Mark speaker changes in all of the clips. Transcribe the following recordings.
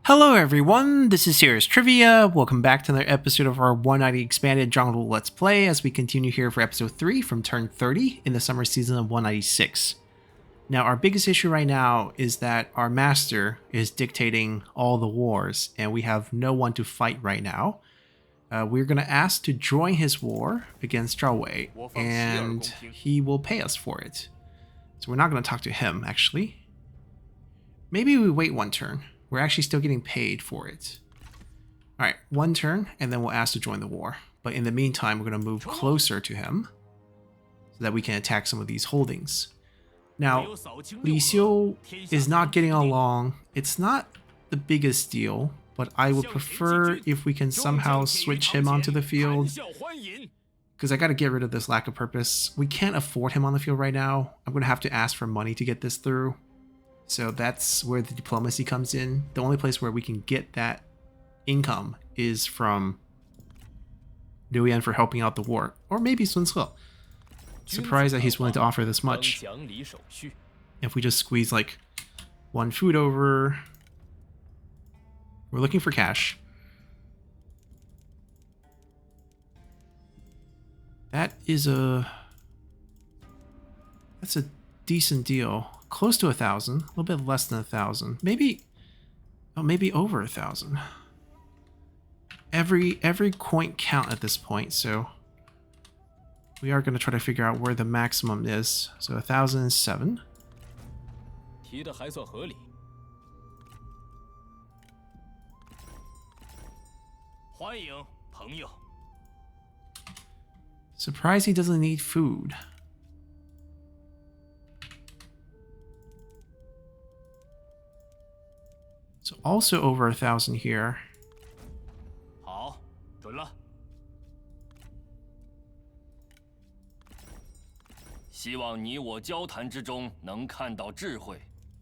Speaker 1: Hello everyone, this is Serious Trivia. Welcome back to another episode of our 190 Expanded Jiangzhou Let's Play as we continue here for episode 3 from turn 30 in the summer season of 196. Now our biggest issue right now is that our master is dictating all the wars and we have no one to fight right now. We're going to ask to join his war against Zhao Wei and he will pay us for it. So we're not going to talk to him actually. Maybe we wait one turn. We're actually still getting paid for it. Alright, one turn, and then we'll ask to join the war. But in the meantime, we're going to move closer to him so that we can attack some of these holdings. Now, Li Xiu is not getting along. It's not the biggest deal, but I would prefer if we can somehow switch him onto the field. Because I got to get rid of this lack of purpose. We can't afford him on the field right now. I'm going to have to ask for money to get this through. So that's where the diplomacy comes in. The only place where we can get that income is from Liu Yan for helping out the war. Or maybe Sun Ce. Surprised that he's willing to offer this much. If we just squeeze like one food over. We're looking for cash. That's a decent deal. Close to 1,000, a little bit less than 1,000, maybe over 1,000. Every coin count at this point, so we are going to try to figure out where the maximum is. So 1,007. Surprised he doesn't need food. So also over 1,000 here.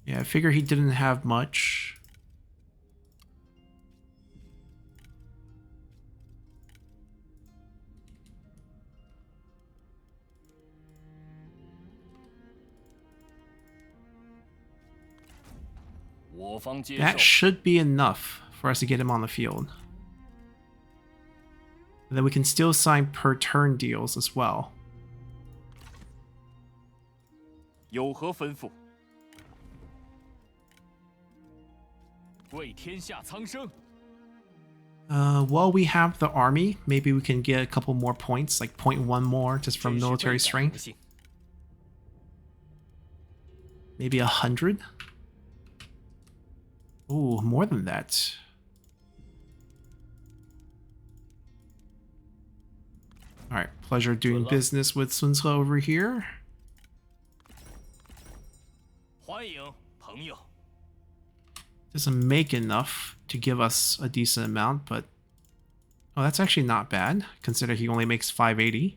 Speaker 1: Yeah, I figure he didn't have much. That should be enough for us to get him on the field. And then we can still sign per turn deals as well. While we have the army, maybe we can get a couple more points, like 0.1 more just from military strength. Maybe 100? Ooh, more than that. Alright, pleasure doing business with Sun Ce over here. Doesn't make enough to give us a decent amount, but... Oh, that's actually not bad, considering he only makes 580.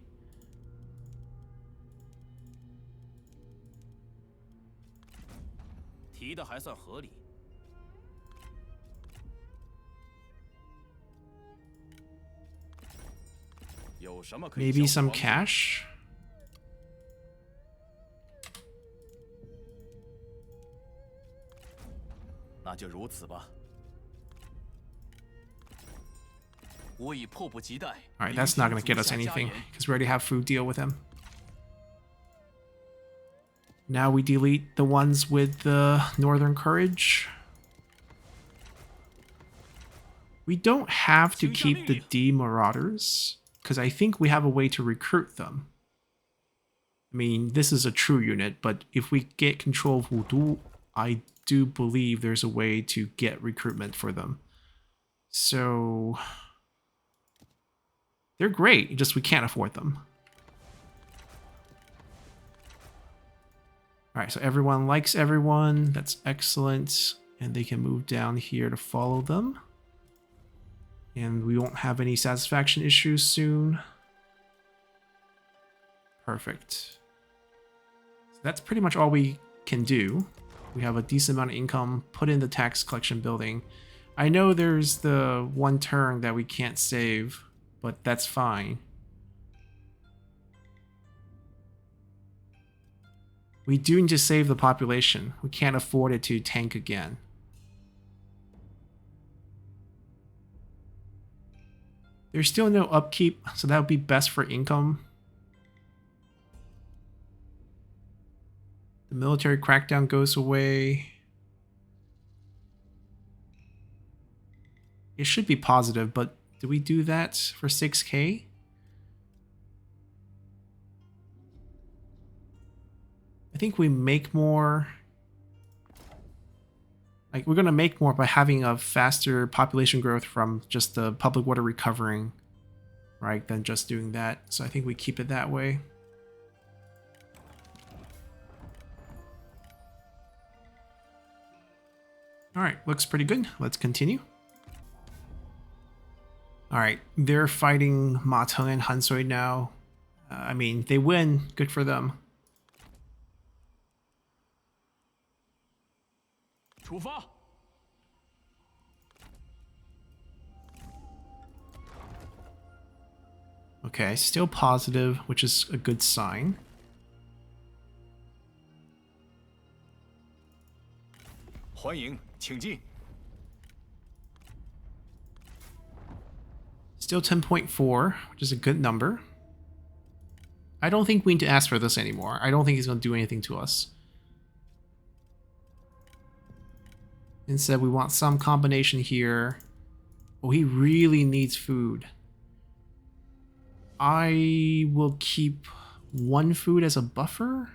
Speaker 1: Maybe some cash? Alright, that's not going to get us anything, because we already have food deal with him. Now we delete the ones with the Northern Courage. We don't have to keep the D Marauders, because I think we have a way to recruit them. I mean, this is a true unit, but if we get control of Wudu, I do believe there's a way to get recruitment for them. So... they're great, just we can't afford them. Alright, so everyone likes everyone. That's excellent. And they can move down here to follow them. And we won't have any satisfaction issues soon. Perfect. So that's pretty much all we can do. We have a decent amount of income put in the tax collection building. I know there's the one turn that we can't save, but that's fine. We do need to save the population. We can't afford it to tank again. There's still no upkeep, so that would be best for income. The military crackdown goes away. It should be positive, but do we do that for 6k? I think we make more. Like, we're going to make more by having a faster population growth from just the public water recovering, right, than just doing that. So I think we keep it that way. Alright, looks pretty good. Let's continue. Alright, they're fighting Ma Teng and Han Sui now. I mean, they win. Good for them. Okay, still positive, which is a good sign. Still 10.4, which is a good number. I don't think we need to ask for this anymore. I don't think he's going to do anything to us. Instead, we want some combination here. Oh, he really needs food. I will keep one food as a buffer.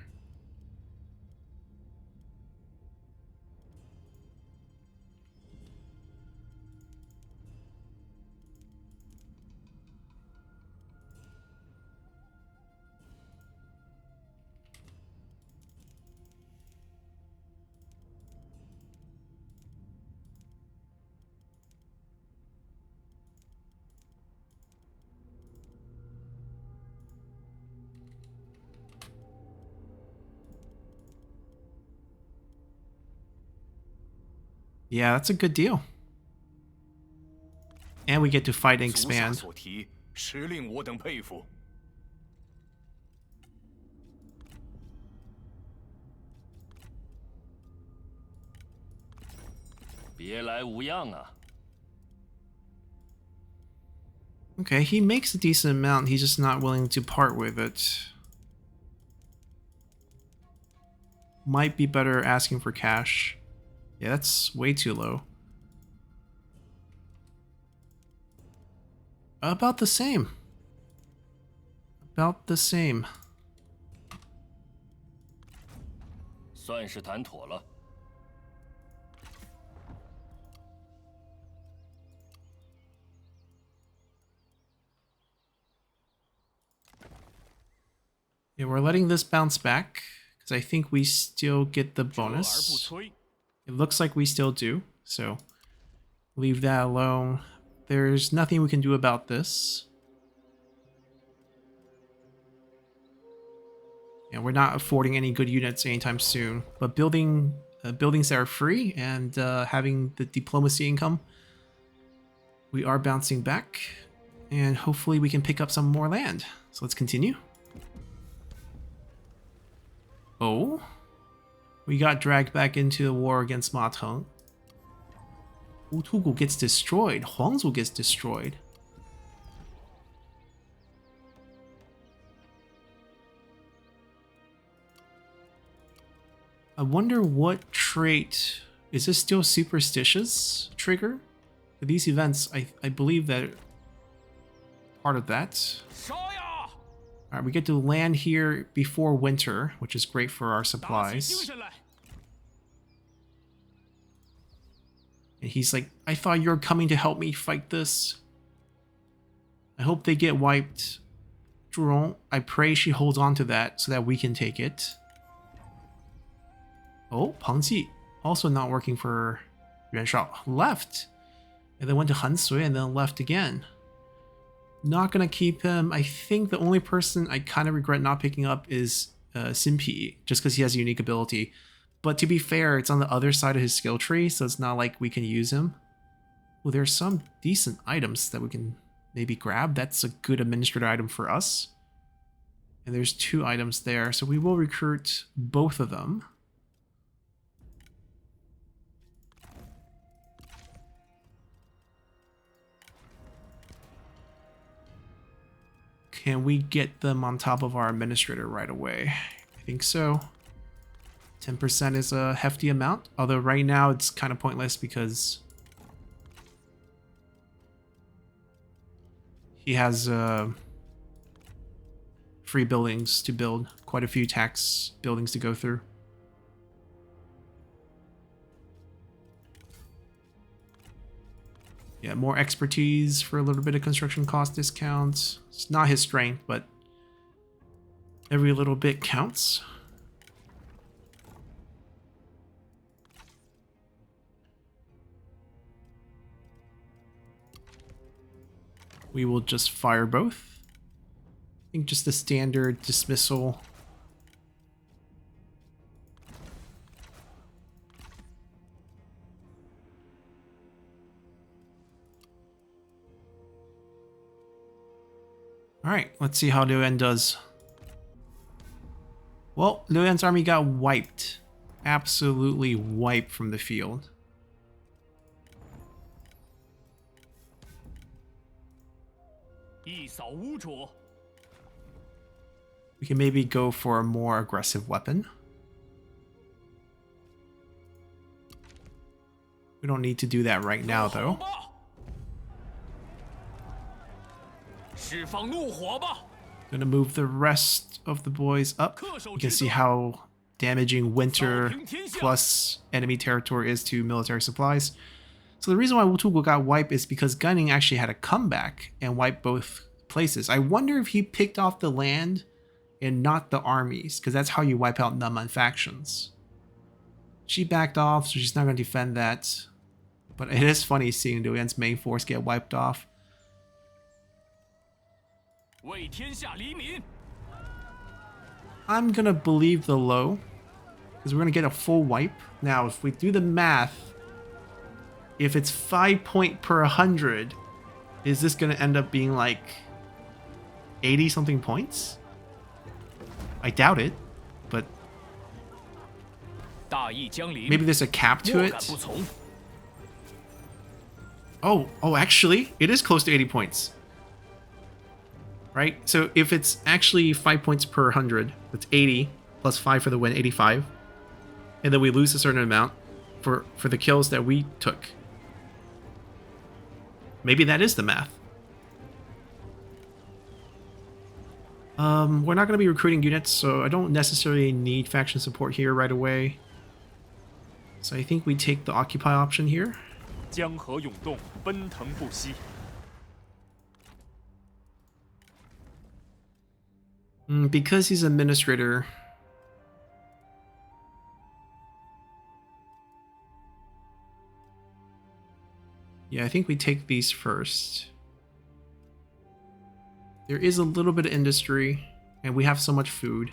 Speaker 1: Yeah, that's a good deal. And we get to fight and expand. Okay, he makes a decent amount. He's just not willing to part with it. Might be better asking for cash. Yeah, that's way too low. About the same. About the same. Yeah, we're letting this bounce back because I think we still get the bonus. It looks like we still do, so leave that alone. There's nothing we can do about this. Yeah, we're not affording any good units anytime soon, but buildings that are free and having the diplomacy income, we are bouncing back, and hopefully we can pick up some more land. So let's continue. Oh, we got dragged back into the war against Ma Teng. Wutugu gets destroyed. Huangzhou gets destroyed. I wonder what trait... Is this still superstitious trigger? For these events, I believe that part of that. Alright, we get to land here before winter, which is great for our supplies. And he's like, I thought you were coming to help me fight this. I hope they get wiped. Zhurong, I pray she holds on to that so that we can take it. Oh, Peng Ji, also not working for Yuan Shao, left. And then went to Han Sui and then left again. Not gonna keep him. I think the only person I kind of regret not picking up is Xin Pi, just because he has a unique ability. But to be fair, it's on the other side of his skill tree, so it's not like we can use him. Well, there's some decent items that we can maybe grab. That's a good administrator item for us. And there's 2 items there, so we will recruit both of them. Can we get them on top of our administrator right away? I think so. 10% is a hefty amount, although right now it's kind of pointless because he has free buildings to build, quite a few tax buildings to go through. Yeah, more expertise for a little bit of construction cost discounts. It's not his strength, but every little bit counts. We will just fire both. I think just the standard dismissal. Alright, let's see how Liu Yan does. Well, Liu Yan's army got wiped. Absolutely wiped from the field. We can maybe go for a more aggressive weapon. We don't need to do that right now, though. Gonna move the rest of the boys up. You can see how damaging winter plus enemy territory is to military supplies. So the reason why Wutugu got wiped is because Gunning actually had a comeback and wiped both places. I wonder if he picked off the land and not the armies, because that's how you wipe out Naman factions. She backed off, so she's not going to defend that. But it is funny seeing Liu Yan's main force get wiped off. I'm going to believe the low, because we're going to get a full wipe. Now, if we do the math, if it's 5 point per 100, is this going to end up being like 80 something points? I doubt it, but maybe there's a cap to it. Oh, actually, it is close to 80 points. Right? So if it's actually 5 points per 100, that's 80 plus 5 for the win, 85. And then we lose a certain amount for the kills that we took. Maybe that is the math. We're not going to be recruiting units, so I don't necessarily need faction support here right away. So I think we take the occupy option here. Because he's administrator. Yeah, I think we take these first. There is a little bit of industry, and we have so much food.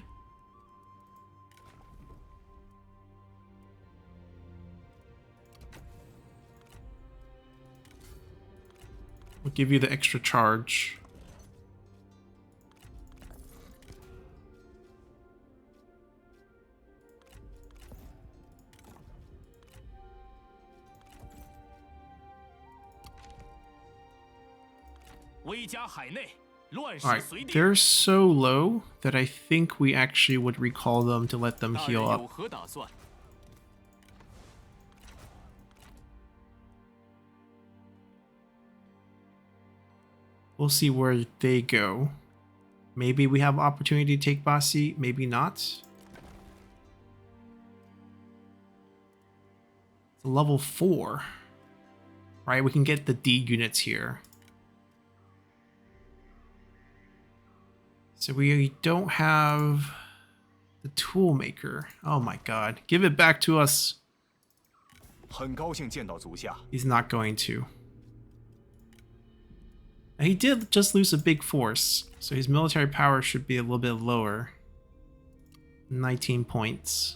Speaker 1: We'll give you the extra charge. Alright, they're so low that I think we actually would recall them to let them heal up. We'll see where they go. Maybe we have opportunity to take Basi, maybe not. It's a level 4. Right, we can get the D units here. So we don't have the tool maker. Oh my god. Give it back to us. He's not going to. Now, he did just lose a big force, so his military power should be a little bit lower. 19 points.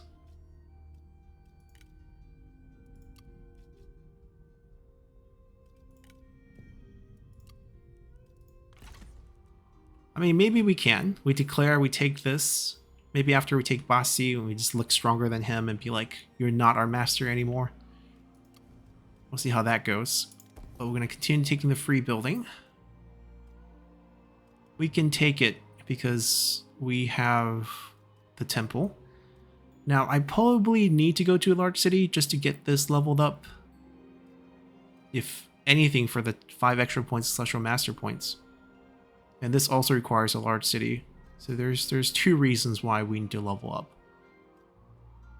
Speaker 1: I mean, maybe we can. We declare we take this. Maybe after we take Basi, we just look stronger than him and be like, you're not our master anymore. We'll see how that goes. But we're going to continue taking the free building. We can take it because we have the temple. Now, I probably need to go to a large city just to get this leveled up. If anything, for the 5 extra points of Celestial Master points. And this also requires a large city. So there's 2 reasons why we need to level up.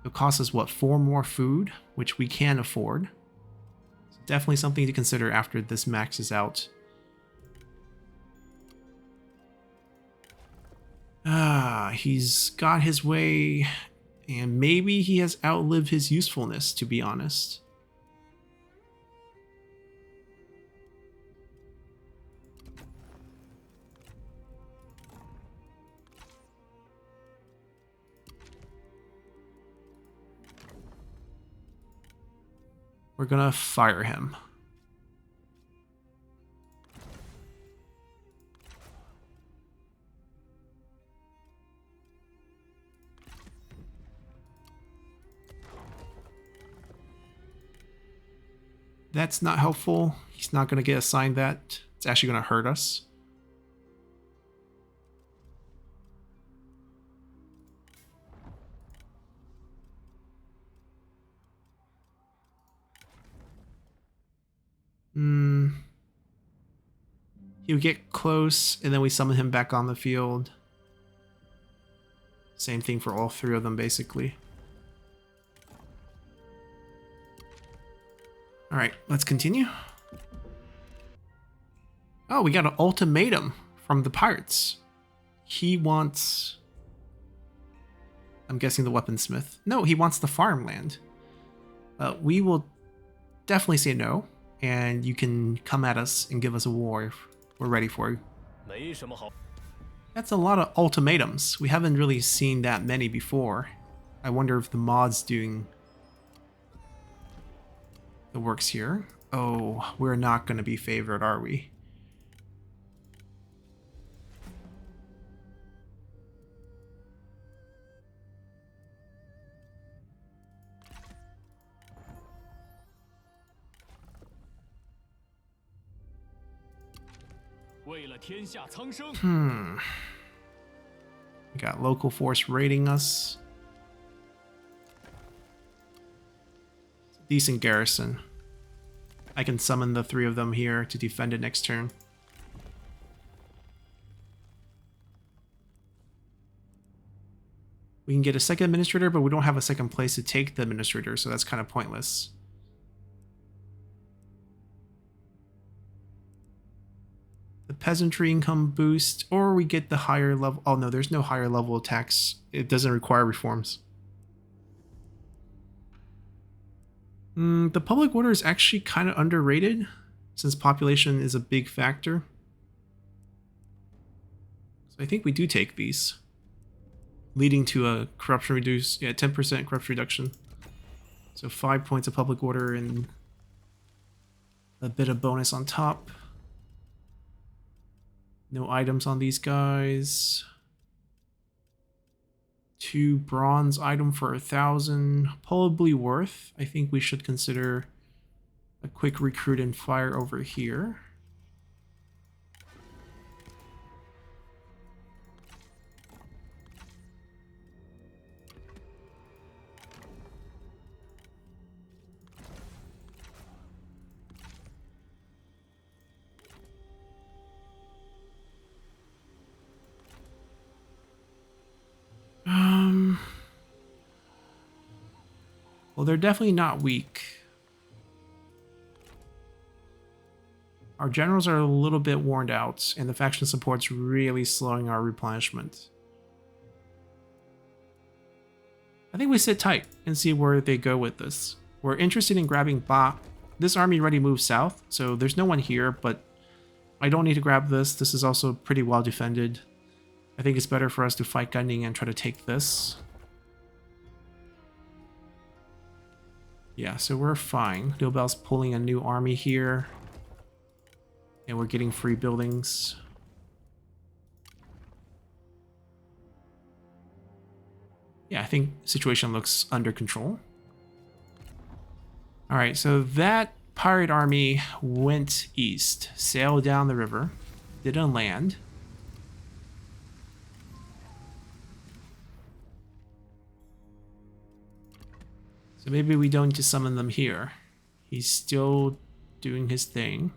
Speaker 1: It'll cost us, what, 4 more food, which we can afford. So definitely something to consider after this maxes out. He's got his way, and maybe he has outlived his usefulness, to be honest. We're gonna fire him. That's not helpful. He's not going to get assigned that. It's actually going to hurt us. He'll get close, and then we summon him back on the field. Same thing for all 3 of them, basically. Alright, let's continue. Oh, we got an ultimatum from the pirates. He wants... I'm guessing the weaponsmith. No, he wants the farmland. We will definitely say no, and you can come at us and give us a war if we're ready for you. That's a lot of ultimatums. We haven't really seen that many before. I wonder if the mod's doing the works here. Oh, we're not going to be favored, are we? We got local force raiding us. Decent garrison. I can summon the 3 of them here to defend it next turn. We can get a second administrator, but we don't have a second place to take the administrator, so that's kind of pointless. The peasantry income boost, or we get the higher level... Oh no, there's no higher level attacks. It doesn't require reforms. The public order is actually kind of underrated, since population is a big factor. So I think we do take these, leading to a corruption reduce, 10% corruption reduction. So 5 points of public order and a bit of bonus on top. No items on these guys. 2 bronze item for 1,000. Probably worth. I think we should consider a quick recruit and fire over here. Well, they're definitely not weak. Our generals are a little bit worn out, and the faction support's really slowing our replenishment. I think we sit tight and see where they go with this. We're interested in grabbing Ba. This army already moved south, so there's no one here, but I don't need to grab this. This is also pretty well defended. I think it's better for us to fight Ning and try to take this. Yeah, so we're fine. Liu Bell's pulling a new army here. And we're getting free buildings. Yeah, I think the situation looks under control. Alright, so that pirate army went east, sailed down the river, didn't land. So maybe we don't just summon them here. He's still doing his thing.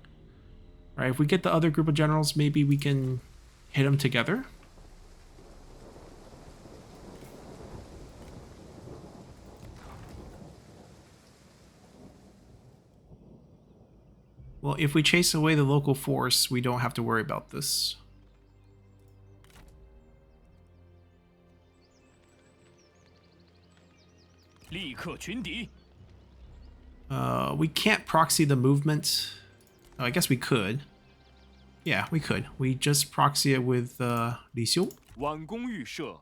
Speaker 1: Right, if we get the other group of generals, maybe we can hit them together. Well, if we chase away the local force, we don't have to worry about this. We can't proxy the movement. Oh, I guess we could. Yeah, we could. We just proxy it with Li Xiu.
Speaker 2: 挽弓预设，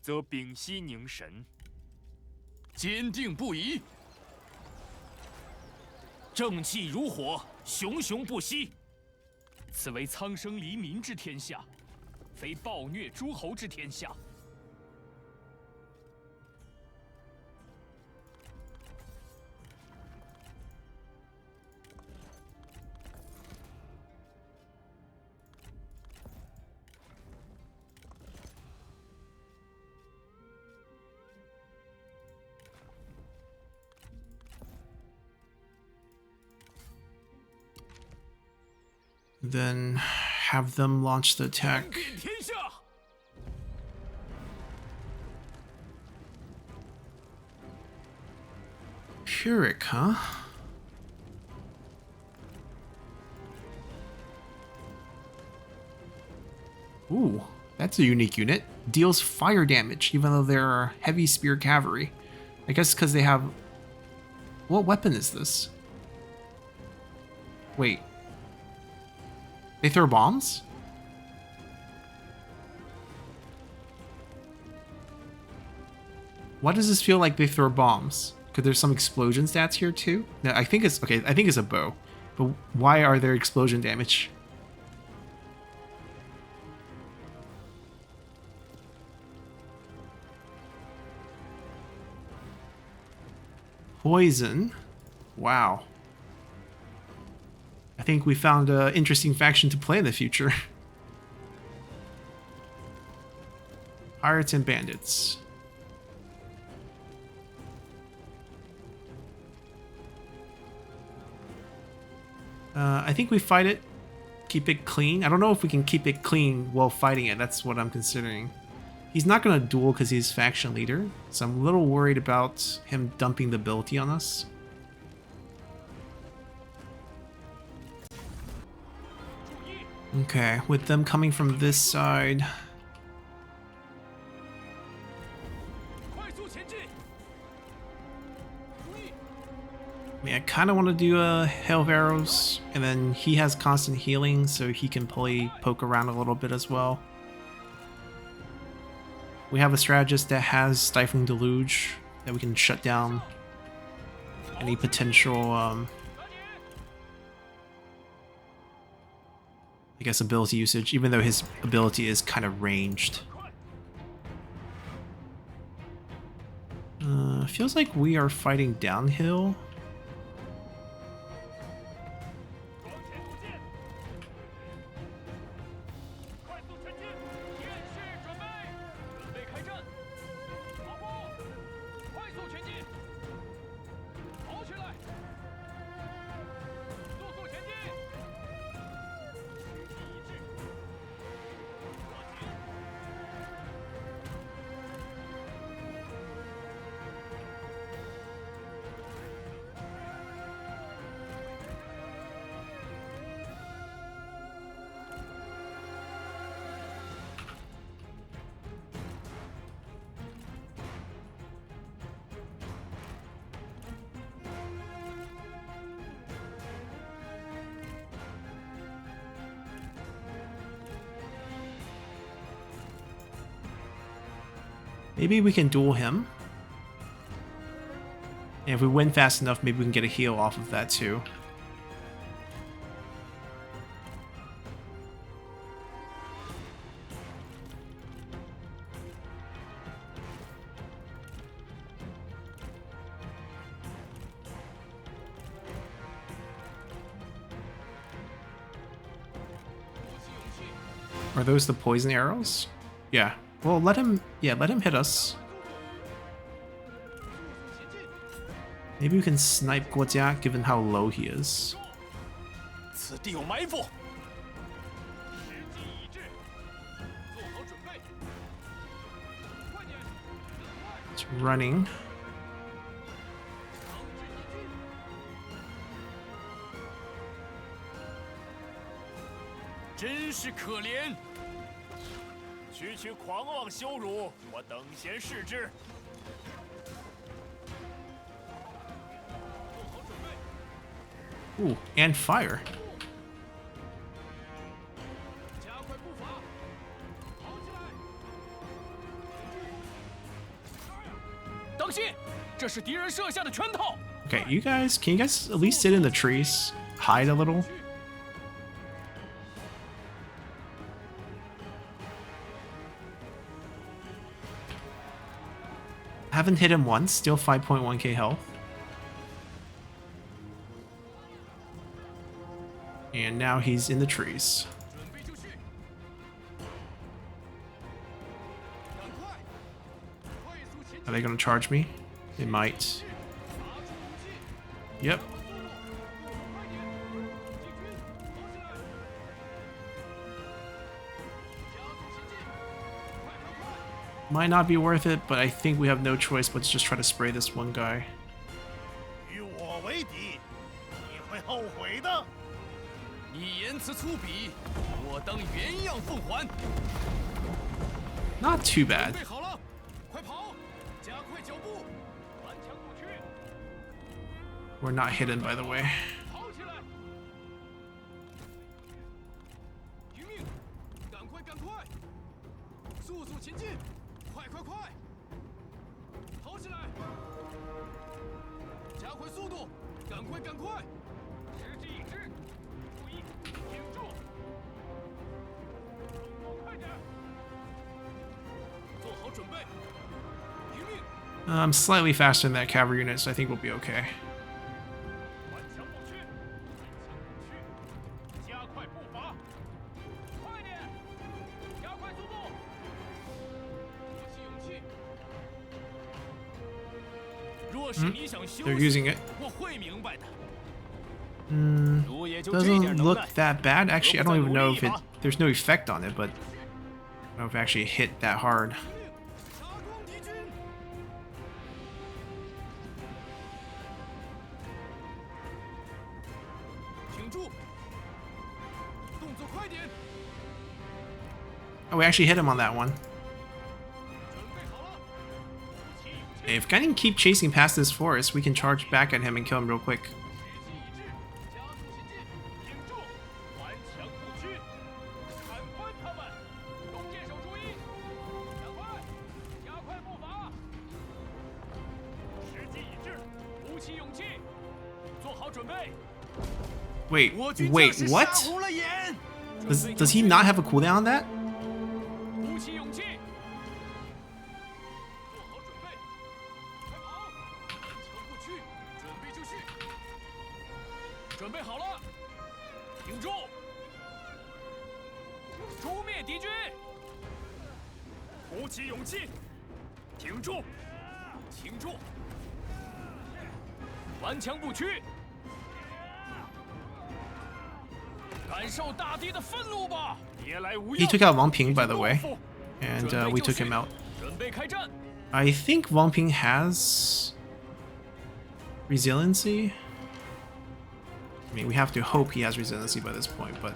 Speaker 2: 则屏息凝神，坚定不移。正气如火，熊熊不息。此为苍生黎民之天下，非暴虐诸侯之天下。
Speaker 1: Then have them launch the attack. Pyrrhic, huh? Ooh, that's a unique unit. Deals fire damage, even though they're heavy spear cavalry. I guess because they have... What weapon is this? Wait. They throw bombs? Why does this feel like they throw bombs? Could there's some explosion stats here too? No, I think it's okay. I think it's a bow, but why are there explosion damage? Poison. Wow. I think we found an interesting faction to play in the future. Pirates and bandits. I think we fight it, keep it clean. I don't know if we can keep it clean while fighting it. That's what I'm considering. He's not going to duel because he's faction leader, so I'm a little worried about him dumping the ability on us. Okay, with them coming from this side. I mean, I kind of want to do a hail of arrows, and then he has constant healing, so he can probably poke around a little bit as well. We have a strategist that has Stifling Deluge that we can shut down any potential, I guess, ability usage, even though his ability is kind of ranged. Feels like we are fighting downhill. Maybe we can duel him. And if we win fast enough, maybe we can get a heal off of that too. Are those the poison arrows? Yeah. Well, let him hit us. Maybe we can snipe Guojia given how low he is.
Speaker 2: 此地有埋伏。时机已至，做好准备。快点，
Speaker 1: It's running.
Speaker 2: 真是可怜。区区狂妄羞辱，我等闲视之。做好准备。
Speaker 1: Ooh, and fire.
Speaker 2: 加快步伐，跑起来！当心，这是敌人设下的圈套。
Speaker 1: Okay, can you guys at least sit in the trees? Hide a little? Haven't hit him once, still 5.1k health. And now he's in the trees.
Speaker 2: 准备就绪。赶快，快速前进。
Speaker 1: Are they gonna charge me? They might. Yep. Might not be worth it, but I think we have no choice but to just try to spray this one guy.
Speaker 3: 与我为敌，你会后悔的。
Speaker 2: 你言辞粗鄙，我当原样奉还。
Speaker 1: Not too bad.
Speaker 2: 准备好了，快跑，加快脚步，顽强不屈。
Speaker 1: We're not hidden, by the way.
Speaker 2: 跑起来！拼命，赶快，赶快，速速前进，快快快！跑起来！加快速度，赶快，赶快！时机已至，注意，挺住！动作快点！做好准备，拼命！
Speaker 1: I'm slightly faster than that cavalry unit, so I think we'll be okay.
Speaker 2: 顽强不屈，加快步伐，快点，加快速度，鼓起勇气。若是你想休
Speaker 1: They're
Speaker 2: 息，
Speaker 1: using it.
Speaker 2: 我会明白的。
Speaker 1: Doesn't look that bad. Actually, I don't even know if there's no effect on it, but I don't know if it actually hit that hard.
Speaker 2: 杀光敌军！挺住，动作快点！
Speaker 1: Oh, we actually hit him on that one.
Speaker 2: 准备好了，鼓起勇气。
Speaker 1: If I can keep chasing past this forest, we can charge back at him and kill him real quick.
Speaker 2: 时机已至，加速前进，挺住，顽强不屈，砍翻他们！弓箭手注意，赶快，加快步伐。时机已至，鼓起勇气，做好准备。
Speaker 1: Wait,
Speaker 2: 我军
Speaker 1: wait,
Speaker 2: 将士
Speaker 1: what?
Speaker 2: 杀红了眼。
Speaker 1: Does he not have a cooldown on that?
Speaker 2: 鼓起勇气，做好准备，快跑！顽强不屈，准备就绪。准备好了，挺住！诛灭敌军！鼓起勇气，挺住！挺住！顽强不屈！感受大地的愤怒吧！别来无恙。
Speaker 1: He took out Wang Ping, by the way, and we took him out.
Speaker 2: 准备开战！
Speaker 1: I think Wang Ping has resiliency. I mean, we have to hope he has resiliency by this point, but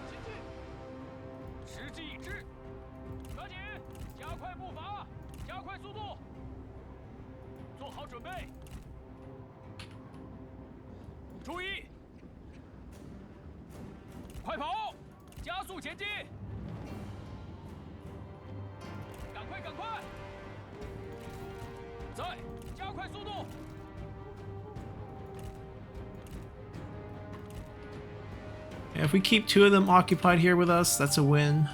Speaker 2: 时机已至，抓紧，加快步伐，加快速度，做好准备。注意，快跑，加速前进，赶快，赶快，再加快速度。
Speaker 1: if we keep 2 of them occupied here with us, that's a win.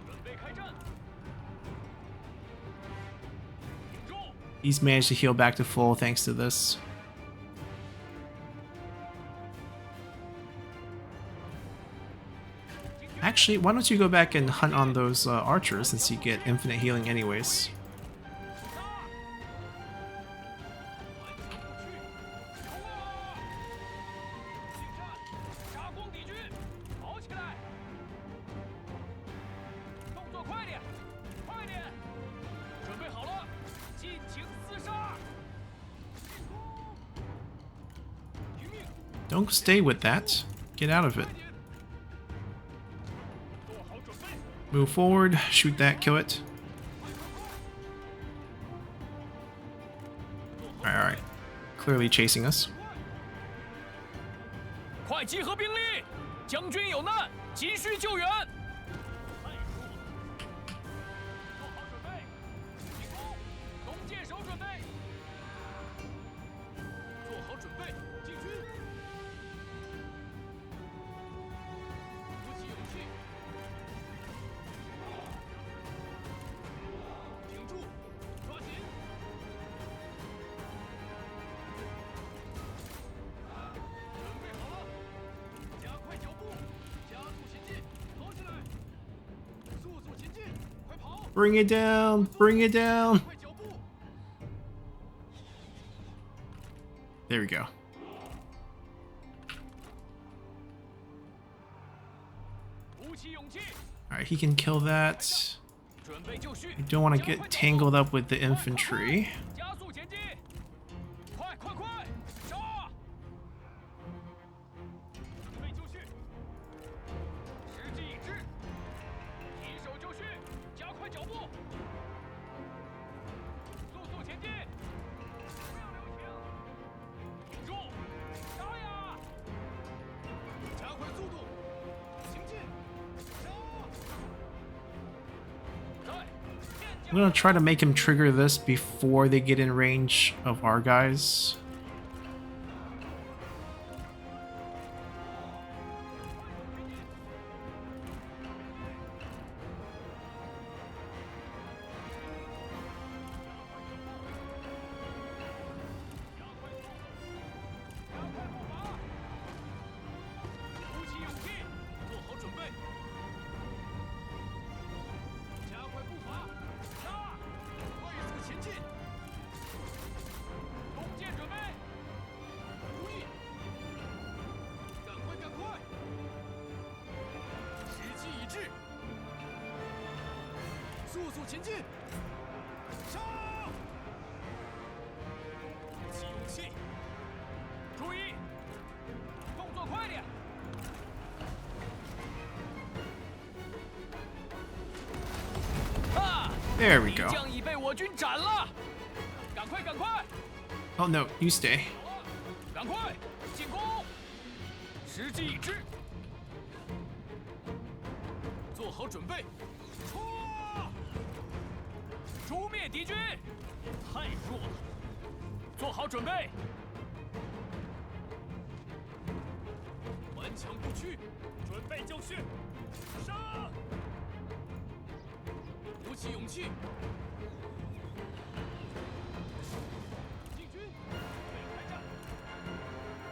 Speaker 2: 准备开战，挺住！
Speaker 1: He's managed to heal back to full thanks to this. Actually, why don't you go back and hunt on those archers since you get infinite healing anyways? Don't stay with that. Get out of it.
Speaker 2: 做好准备，
Speaker 1: Move forward. Shoot that. Kill it. Alright. Clearly chasing us.
Speaker 2: 快集合兵力！将军有难，急需救援。太弱了，做好准备，进攻！弓箭手准备，做好准备，进军！鼓起勇气，挺住，抓紧！准备好了，加快脚步，加速前进，跑起来！速速前进，快跑！
Speaker 1: Bring it down. Bring it down.
Speaker 2: 快脚步！
Speaker 1: There we go.
Speaker 2: 鼓起勇气，
Speaker 1: Alright, he can kill that.
Speaker 2: 准备就绪
Speaker 1: You。don't want to get tangled up with the infantry.
Speaker 2: 加速前进，快快快，杀！准备就绪，时机已至，提手就绪，加快脚步，速速前进，不要留情，挺住，杀呀！加快速度，行进，杀！在，变
Speaker 1: I'm gonna try to make him trigger this before they get in range of our guys. There we go.
Speaker 2: 将已被我军斩了，赶快赶快！
Speaker 1: Oh no, you stay.
Speaker 2: 赶快进攻！时机已至，做好准备，冲！诛灭敌军！太弱了，做好准备，顽强不屈，准备就绪，杀！鼓起勇气，进军！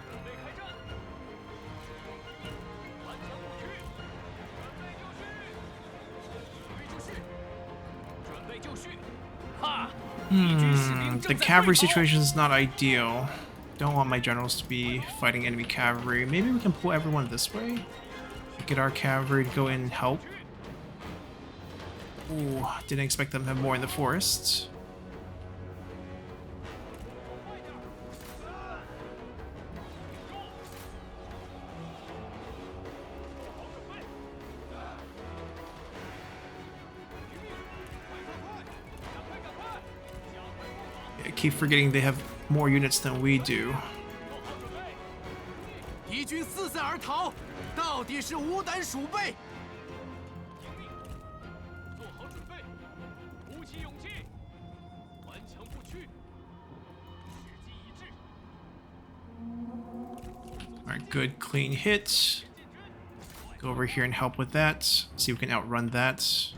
Speaker 2: 准备开战！顽强不屈，准备就绪，准备就绪，准备就绪！哈！敌军士兵
Speaker 1: The
Speaker 2: 正在
Speaker 1: cavalry
Speaker 2: 溃逃
Speaker 1: situation is not ideal. Don't want my generals to be fighting enemy cavalry. Maybe we can pull everyone this way? Get our cavalry to go in and help. Ooh, didn't expect them to have more in the forest. I keep forgetting they have more units than we do.
Speaker 2: 敌军四散而逃，到底是无胆鼠辈！做好准备，鼓起勇气，顽强不屈，时机已至。
Speaker 1: Alright, good, clean hit. Go over here and help with that. See if we can outrun that.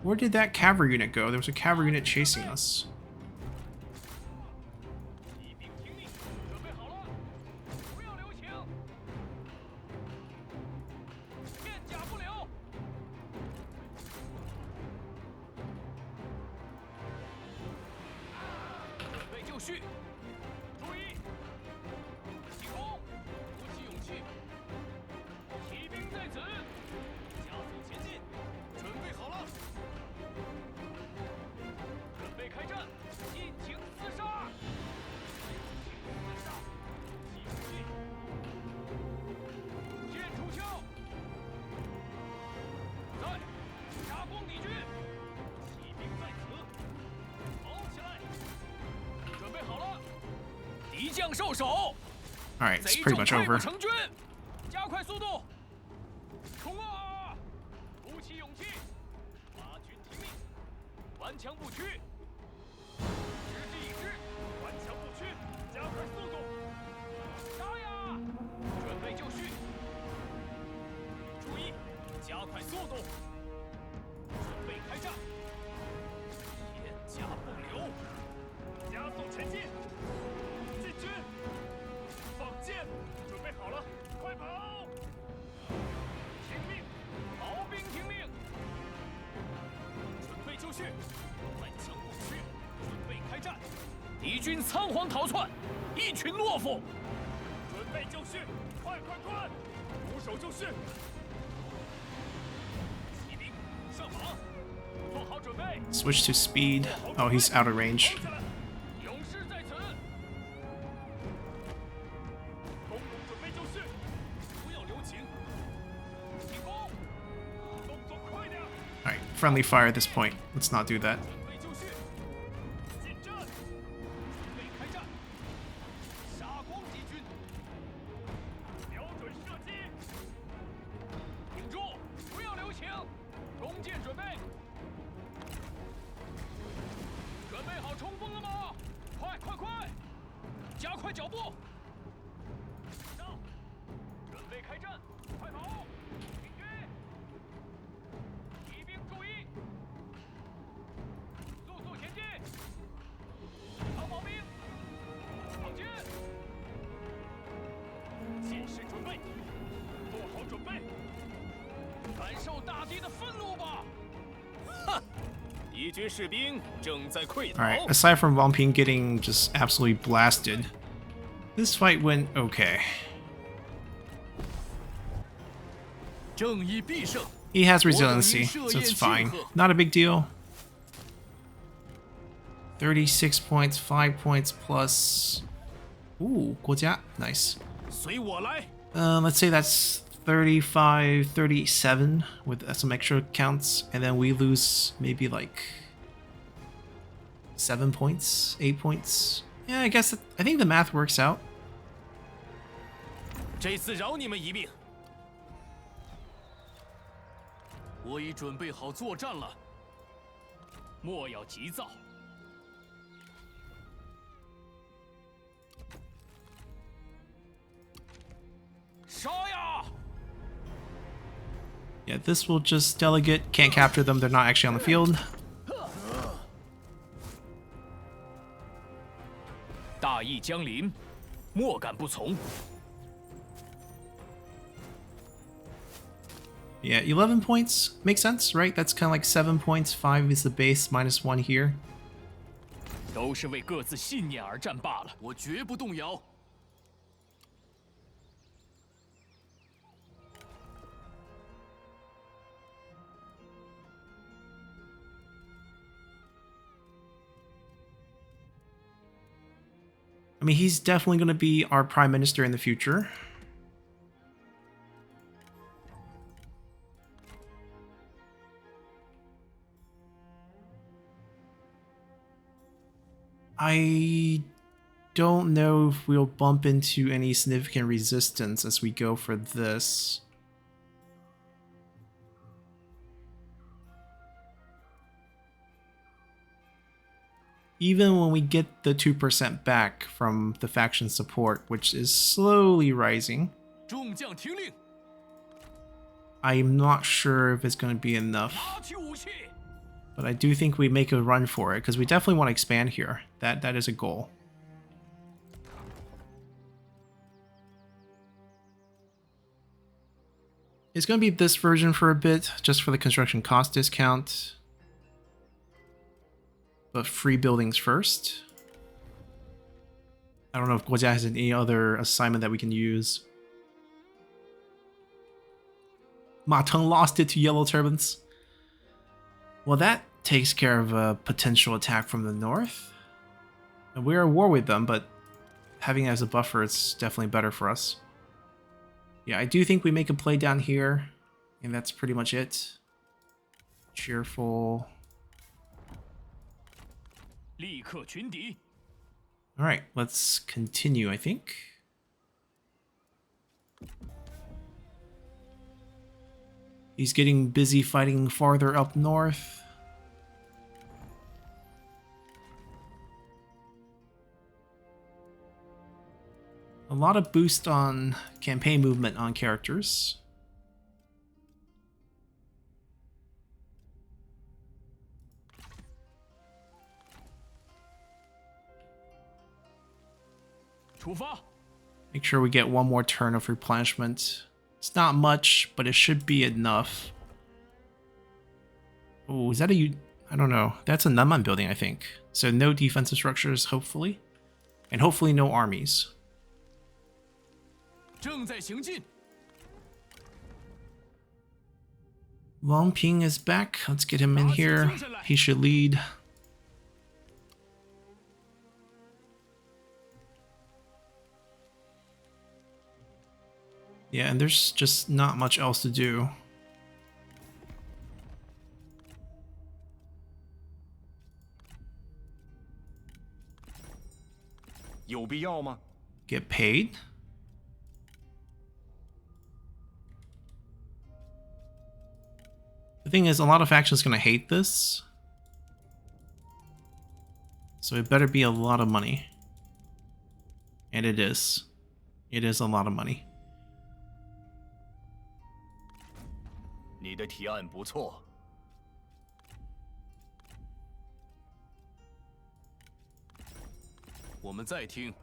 Speaker 1: Where did that cavalry unit go? There was a cavalry unit chasing us.
Speaker 2: 骑兵听令，准备好了，不要留情，片甲不留。准备就绪，注意，进攻，鼓起勇气，提将受手，
Speaker 1: Alright, it's
Speaker 2: 贼
Speaker 1: pretty
Speaker 2: 众
Speaker 1: much
Speaker 2: 溃不
Speaker 1: over.
Speaker 2: 成军，加快速度，冲啊！鼓起勇气，八军听命，顽强不屈，持之以之，顽强不屈，加快速度，杀呀！准备就绪，注意，加快速度，准备开战，片甲不留，加速前进，进军，放箭，准备好了，快跑！听命，逃兵听命，准备就绪，顽强不屈，准备开战。敌军仓皇逃窜，一群懦夫。准备就绪，快快快，俯首就绪。骑兵上马，做好准备。
Speaker 1: Switch to speed. Oh, he's out of range.
Speaker 2: 勇士在此，弓弩准备就绪，不要留情，进攻，动作快点，
Speaker 1: Alright, friendly fire at this point. Let's not do that.
Speaker 2: 准备就绪，进阵，准备开战，杀光敌军，瞄准射击，挺住，不要留情，弓箭准备。 准备好冲锋了吗？快快快，加快脚步！上，准备开战，快跑！敌军，骑兵注意，速速前进！长矛兵，放箭！箭矢准备，做好准备，感受大地的愤怒吧！哼！ 敌军士兵正在溃逃。
Speaker 1: Alright, aside from Wang Ping getting just absolutely blasted, this fight went okay.
Speaker 2: 正义必胜。
Speaker 1: He has resiliency, so it's fine. Not a big deal. 36 points, 5 points plus... Ooh, 国家, nice.
Speaker 2: 随我来。
Speaker 1: Let's say that's 35, 37 with some extra counts, and then we lose maybe like 7 points, 8 points. Yeah, I guess I think the math works out.
Speaker 2: 这次饶你们一命。我已准备好作战了，莫要急躁。杀呀！
Speaker 1: Yeah, this will just delegate, can't capture them, they're not actually on the field.
Speaker 2: 大义将临，莫敢不从。
Speaker 1: Yeah, 11 points makes sense, right? That's kind of like 7 points, 5 is the base, minus 1 here.
Speaker 2: 都是为各自信念而战罢了，我绝不动摇。
Speaker 1: I mean, he's definitely going to be our prime minister in the future. I don't know if we'll bump into any significant resistance as we go for this. Even when we get the 2% back from the faction support, which is slowly rising,
Speaker 2: 众将听令，
Speaker 1: I'm not sure if it's going to be enough.
Speaker 2: 拿起武器。
Speaker 1: But I do think we make a run for it, because we definitely want to expand here. That is a goal. It's going to be this version for a bit, just for the construction cost discount. But free buildings first. I don't know if Guojia has any other assignment that we can use. Ma Teng lost it to Yellow Turbans. Well, that takes care of a potential attack from the north. And we're at war with them, but having it as a buffer is definitely better for us. Yeah, I do think we make a play down here, and that's pretty much it. Cheerful.
Speaker 2: 立刻群敌。
Speaker 1: All right, let's continue, I think. He's getting busy fighting farther up north. A lot of boost on campaign movement on characters. Make sure we get one more turn of replenishment. It's not much, but it should be enough. Oh, is that I don't know. That's a Naman building, I think. So no defensive structures, hopefully. And hopefully no armies. Wang Ping is back. Let's get him in here. He should lead. Yeah, and there's just not much else to do. Get paid. The thing is, a lot of factions are going to hate this. So it better be a lot of money. And it is. It is a lot of money.
Speaker 2: 你的提案不错。我们再听。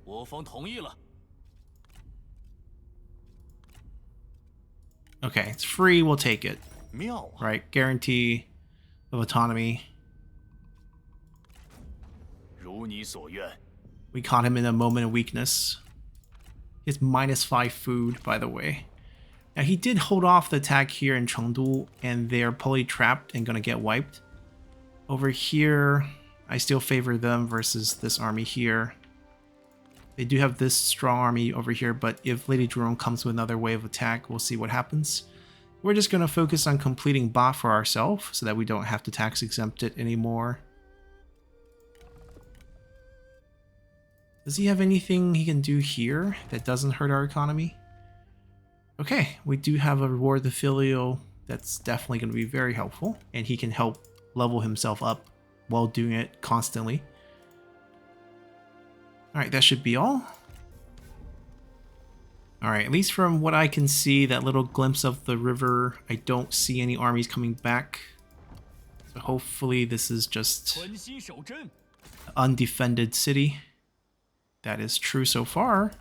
Speaker 2: 我方同意了。
Speaker 1: Okay, it's free, we'll take it.
Speaker 2: 妙啊！
Speaker 1: Right, guarantee of autonomy.
Speaker 2: 如你所愿。
Speaker 1: We caught him in a moment of weakness. He has -5 food, by the way. Now, he did hold off the attack here in Chengdu, and they're probably trapped and gonna get wiped. Over here, I still favor them versus this army here. They do have this strong army over here, but if Lady Jerome comes with another wave of attack, we'll see what happens. We're just going to focus on completing Ba for ourselves so that we don't have to tax exempt it anymore. Does he have anything he can do here that doesn't hurt our economy? Okay, we do have a reward the filial that's definitely going to be very helpful, and he can help level himself up while doing it constantly. Alright, that should be all. Alright, at least from what I can see, that little glimpse of the river, I don't see any armies coming back. So hopefully this is just an undefended city. That is true so far.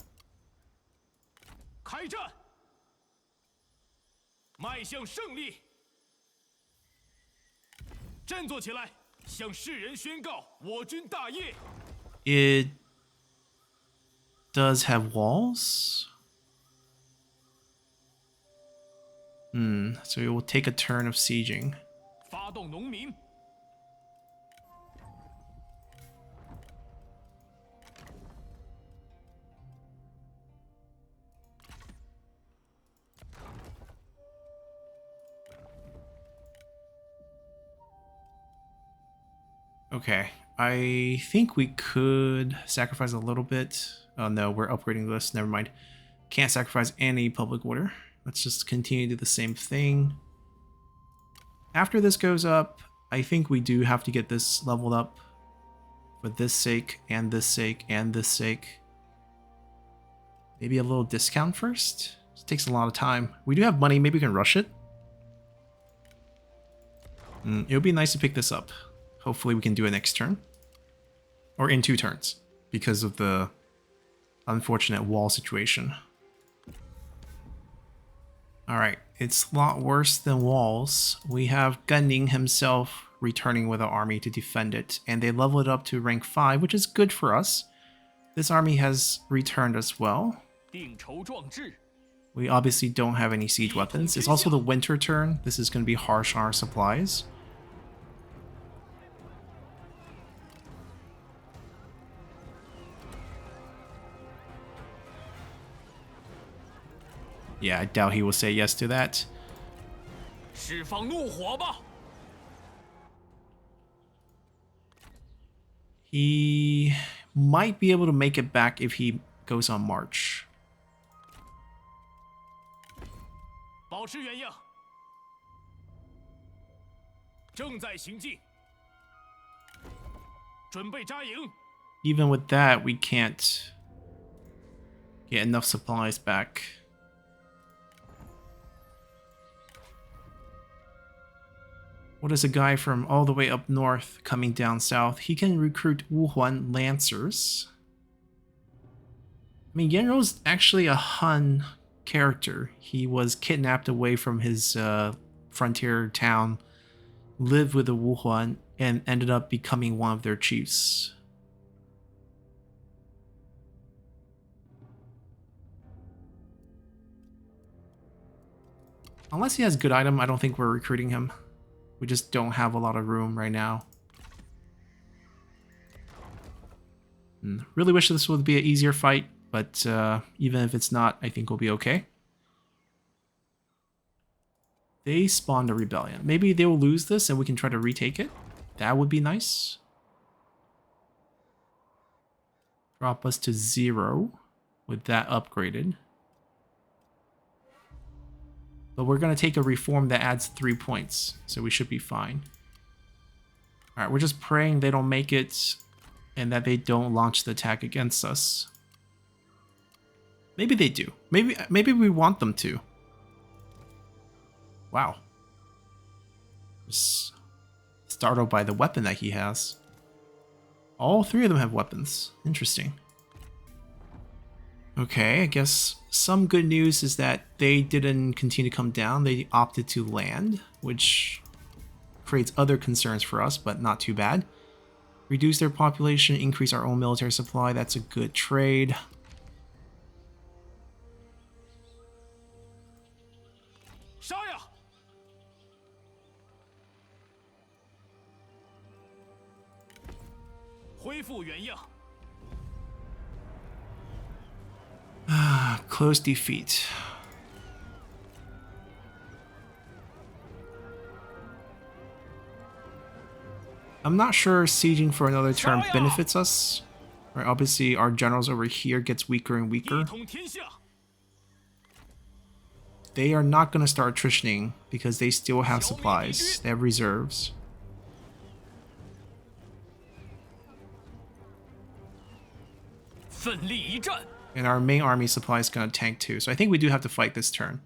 Speaker 2: 开战！迈向胜利！振作起来，向世人宣告我军大业！
Speaker 1: It does have walls. So it will take a turn of sieging.
Speaker 2: 发动农民！
Speaker 1: Okay, I think we could sacrifice a little bit. Oh no, we're upgrading this. Never mind. Can't sacrifice any public order. Let's just continue to do the same thing. After this goes up, I think we do have to get this leveled up for this sake, and this sake, and this sake. Maybe a little discount first? This takes a lot of time. We do have money, maybe we can rush it. It would be nice to pick this up. Hopefully we can do it next turn. Or in 2 turns, because of the unfortunate wall situation. Alright, it's a lot worse than walls. We have Ning himself returning with an army to defend it, and they level it up to rank 5, which is good for us. This army has returned as well. We obviously don't have any siege weapons. It's also the winter turn. This is going to be harsh on our supplies. Yeah, I doubt he will say yes to that.
Speaker 2: 释放怒火吧！
Speaker 1: He might be able to make it back if he goes on march.
Speaker 2: 保持原样。正在行进。准备扎营。
Speaker 1: Even with that, we can't get enough supplies back. What is a guy from all the way up north coming down south? He can recruit Wuhuan Lancers. I mean, Yanrou's actually a Han character. He was kidnapped away from his frontier town, lived with the Wuhuan, and ended up becoming one of their chiefs. Unless he has good item, I don't think we're recruiting him. We just don't have a lot of room right now. Really wish this would be an easier fight, but even if it's not, I think we'll be okay. They spawned a rebellion. Maybe they will lose this and we can try to retake it. That would be nice. Drop us to 0 with that upgraded. But we're going to take a reform that adds 3 points, so we should be fine. Alright, we're just praying they don't make it and that they don't launch the attack against us. Maybe they do. Maybe we want them to. Wow. Just startled by the weapon that he has. All 3 of them have weapons. Interesting. Okay, I guess some good news is that they didn't continue to come down. They opted to land, which creates other concerns for us, but not too bad. Reduce their population, increase our own military supply. That's a good trade. Close defeat. I'm not sure sieging for another turn benefits us. Right, obviously our generals over here gets weaker and weaker. They are not going to start attritioning because they still have supplies. They have reserves. And our main army supply is going to tank too. So I think we do have to fight this turn.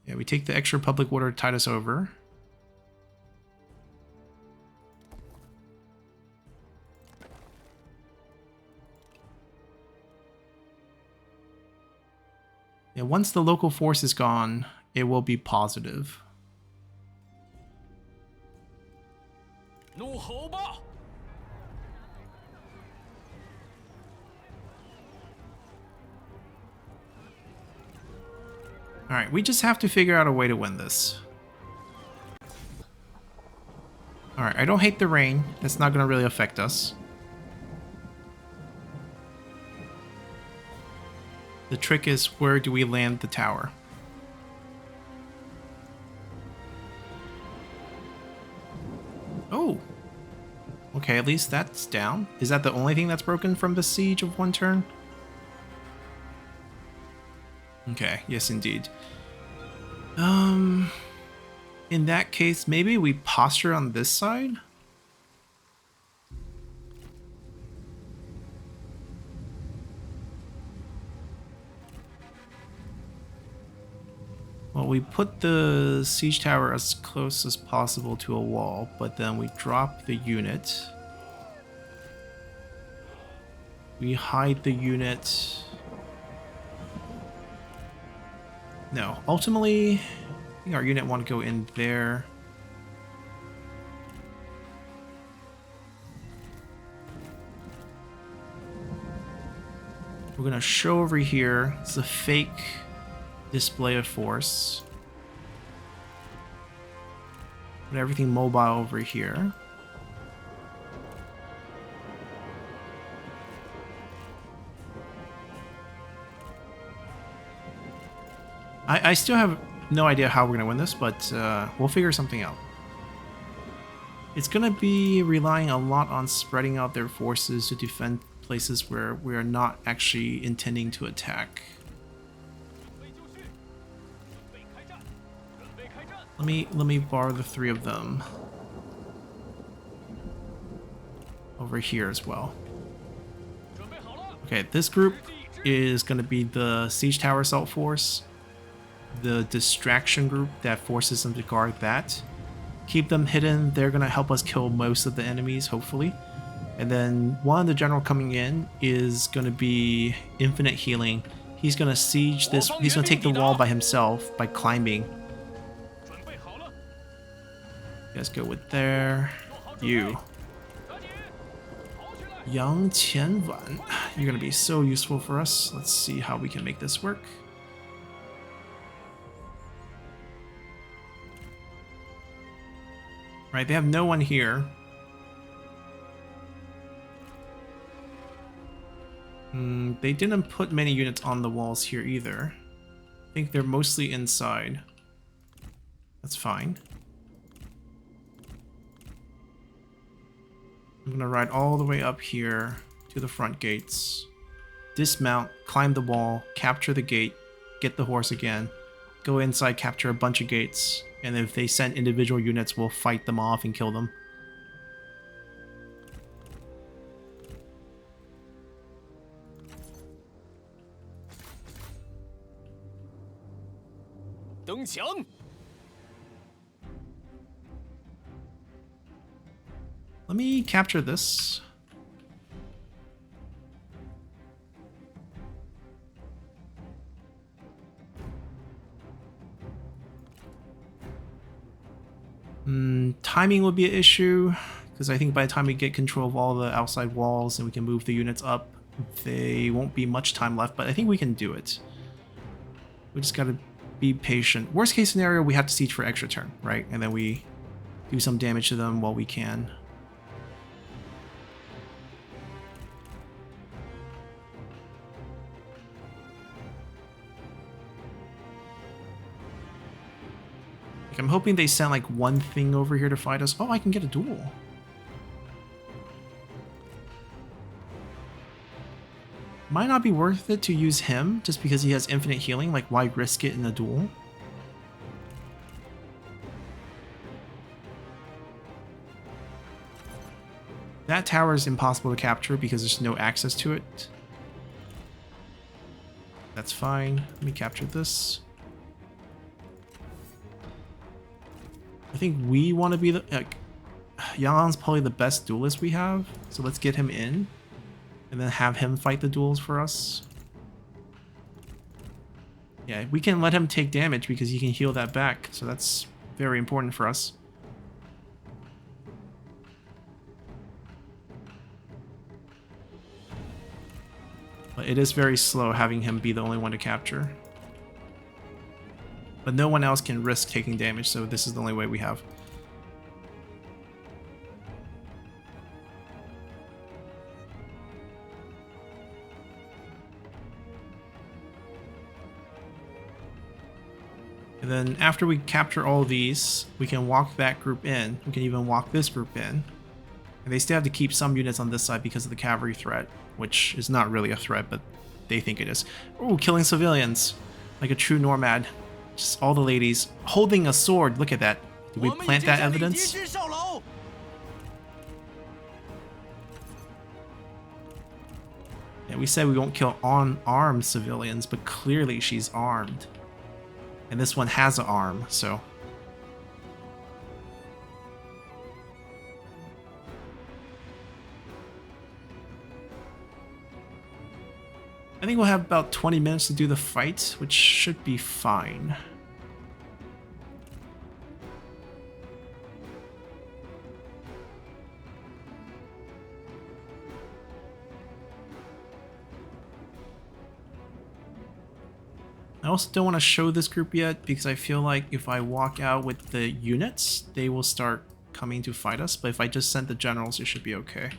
Speaker 1: Yeah, we take the extra public order to tide us over. Yeah, once the local force is gone, it will be positive. Alright, we just have to figure out a way to win this. Alright, I don't hate the rain. That's not going to really affect us. The trick is, where do we land the tower? Oh! Okay, at least that's down. Is that the only thing that's broken from the siege of one turn? Okay, yes indeed. In that case, maybe we posture on this side? Well, we put the siege tower as close as possible to a wall, but then we drop the unit. We hide the unit. No, ultimately, I think our unit want to go in there. We're gonna show over here. It's a fake display of force. Put everything mobile over here. I still have no idea how we're going to win this, but we'll figure something out. It's going to be relying a lot on spreading out their forces to defend places where we are not actually intending to attack. Let me borrow the 3 of them over here as well. Okay, this group is going to be the Siege Tower Assault Force, the Distraction group that forces them to guard that. Keep them hidden, they're going to help us kill most of the enemies, hopefully. And then one of the general coming in is going to be Infinite Healing. He's going to siege this, he's going to take the wall by himself by climbing. You guys go with there. You. Yang Qianwan. You're going to be so useful for us. Let's see how we can make this work. Right, they have no one here. They didn't put many units on the walls here either. I think they're mostly inside. That's fine. I'm gonna ride all the way up here to the front gates, dismount, climb the wall, capture the gate, get the horse again, go inside, capture a bunch of gates, and if they send individual units, we'll fight them off and kill them. Let me capture this. Timing would be an issue, because I think by the time we get control of all the outside walls and we can move the units up, they won't be much time left, but I think we can do it. We just gotta be patient. Worst case scenario, we have to siege for extra turn, right? And then we do some damage to them while we can. I'm hoping they send like one thing over here to fight us. Oh, I can get a duel. Might not be worth it to use him just because he has infinite healing. Like, why risk it in a duel? That tower is impossible to capture because there's no access to it. That's fine. Let me capture this. I think we want to be the... Yan's probably the best duelist we have, so let's get him in. And then have him fight the duels for us. Yeah, we can let him take damage because he can heal that back, so that's very important for us. But it is very slow having him be the only one to capture. But no one else can risk taking damage, so this is the only way we have. And then after we capture all these, we can walk that group in. We can even walk this group in. And they still have to keep some units on this side because of the cavalry threat, which is not really a threat, but they think it is. Oh, killing civilians. Like a true Nomad. Just all the ladies holding a sword. Look at that. Did we plant that evidence? Yeah, we said we won't kill unarmed civilians, but clearly she's armed. And this one has an arm, so... I think we'll have about 20 minutes to do the fight, which should be fine. I also don't want to show this group yet because I feel like if I walk out with the units, they will start coming to fight us. But if I just send the generals, it should be okay.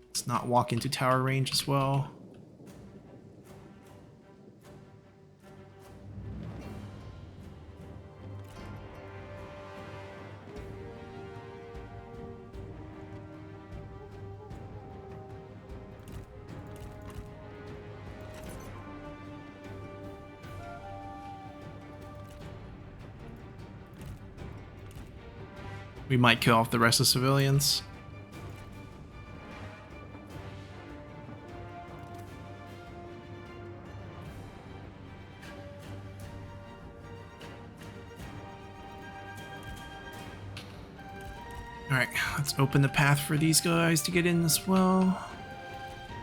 Speaker 1: Let's not walk into tower range as well. We might kill off the rest of the civilians. Alright, let's open the path for these guys to get in as well.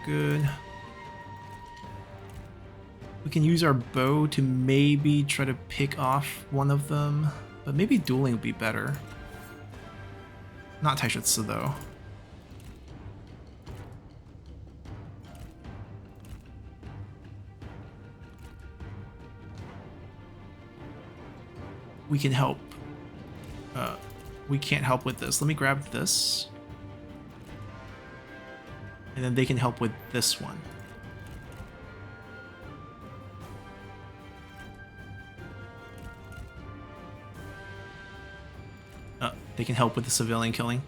Speaker 1: Good. We can use our bow to maybe try to pick off one of them, but maybe dueling would be better. Not Taishutsu though. We can help. We can't help with this. Let me grab this. And then they can help with this one. They can help with the civilian killing.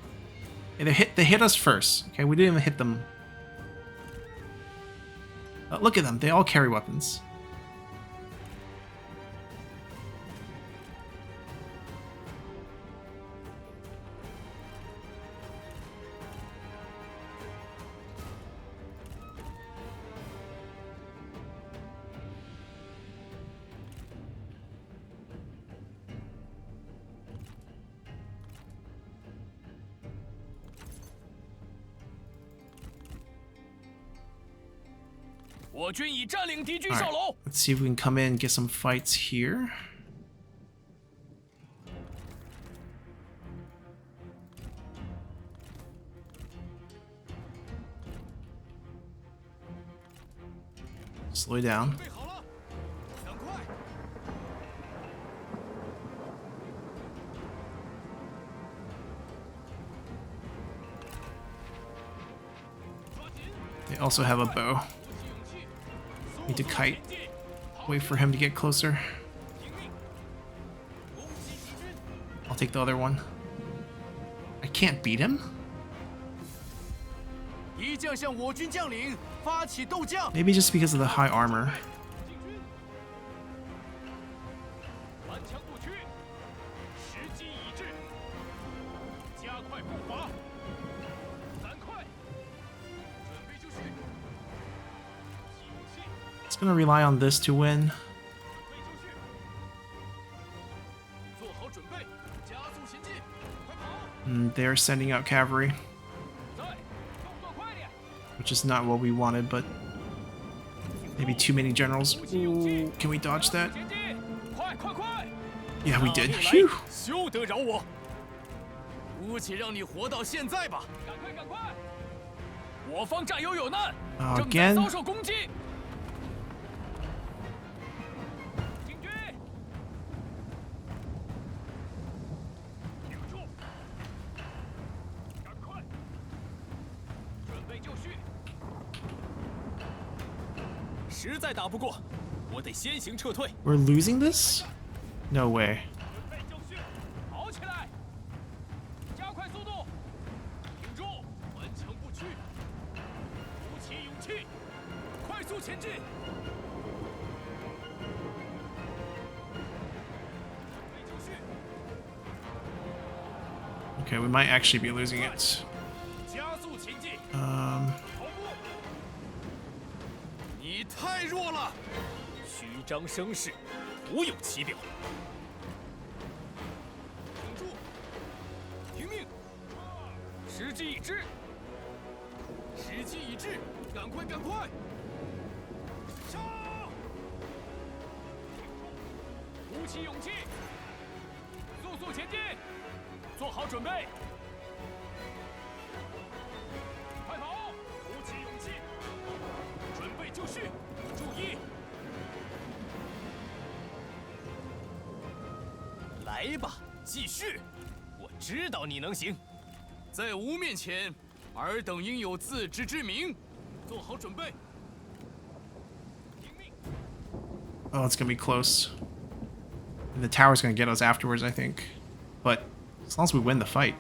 Speaker 1: Hey, they hit us first. Okay, we didn't even hit them. Look at them. They all carry weapons. Right, let's see if we can come in and get some fights here. Slow down. They also have a bow. Need to kite. Wait for him to get closer. I'll take the other one. I can't beat him? Maybe just because of the high armor. It's gonna rely on this to win. They're sending out cavalry, which is not what we wanted, but maybe too many generals. Ooh, can we dodge that? Yeah, we did. Phew. Again? We're losing this? No way. Okay, we might actually be losing it.
Speaker 2: 就绪，注意！来吧，继续！我知道你能行。在吾面前，尔等应有自知之明，做好准备。
Speaker 1: Oh, it's gonna be close. And the tower's gonna get us afterwards, I think. But as long as we win the fight.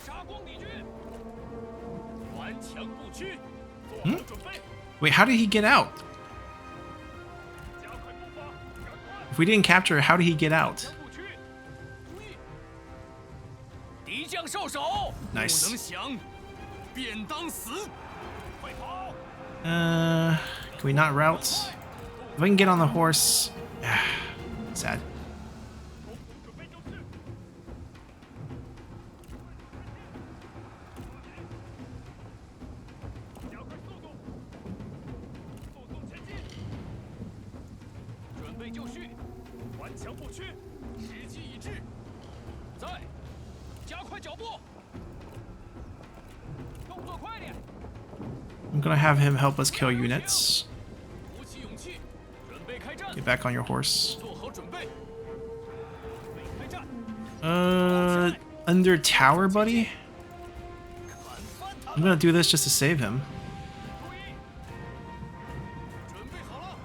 Speaker 2: 杀光敌军，顽强不屈，做好准备。
Speaker 1: Wait, how did he get out?
Speaker 2: 加快步伐，赶快！
Speaker 1: If we didn't capture it, how did he get out?
Speaker 2: 不屈，注意！敌将受首，
Speaker 1: Nice.
Speaker 2: 不能降，便当死！快跑！
Speaker 1: Can we not route? If I can get on the horse. Sad.
Speaker 2: 准备就绪。加快速度，速速前进！准备就绪，顽强不屈，时机已至。在，加快脚步，动作快点！
Speaker 1: I'm gonna have him help us kill units.
Speaker 2: 鼓起勇气，准备开战！
Speaker 1: Get back on your horse.
Speaker 2: 做好准备，准备开战！
Speaker 1: Under tower, buddy?
Speaker 2: 砍翻他
Speaker 1: I'm
Speaker 2: 们！
Speaker 1: gonna do this just to save him.
Speaker 2: 注意，准备好了！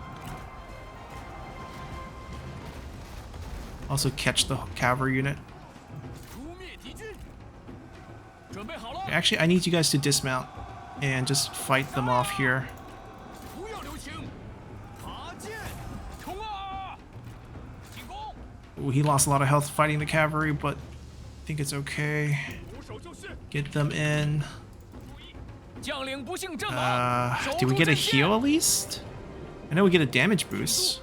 Speaker 1: Also catch the cavalry unit.
Speaker 2: 诛灭敌军！准备好了！
Speaker 1: Actually, I need you guys to dismount and just fight them off here.
Speaker 2: 不要留情！拔剑！冲啊！进攻！
Speaker 1: Ooh, he lost a lot of health fighting the cavalry, but I think it's okay.
Speaker 2: 俯首就绪！
Speaker 1: Get them in.
Speaker 2: 注意，将领不幸阵亡！守
Speaker 1: Did we
Speaker 2: 住
Speaker 1: get a
Speaker 2: 阵线
Speaker 1: heal at least? I know we get a damage boost.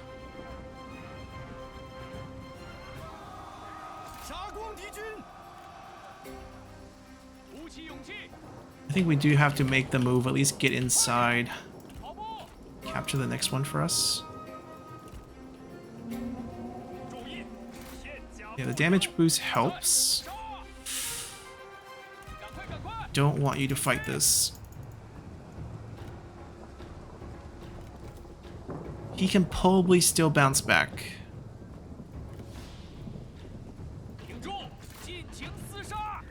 Speaker 2: 杀光敌军！鼓起勇气，
Speaker 1: I think we do have to make the move, at least get inside.
Speaker 2: 跑步！
Speaker 1: Capture the next one for us.
Speaker 2: 注意，现甲
Speaker 1: Yeah, the damage boost helps.
Speaker 2: 杀！赶快，赶快！
Speaker 1: Don't want you to fight this. He can probably still bounce back.
Speaker 2: 挺住，尽情厮杀！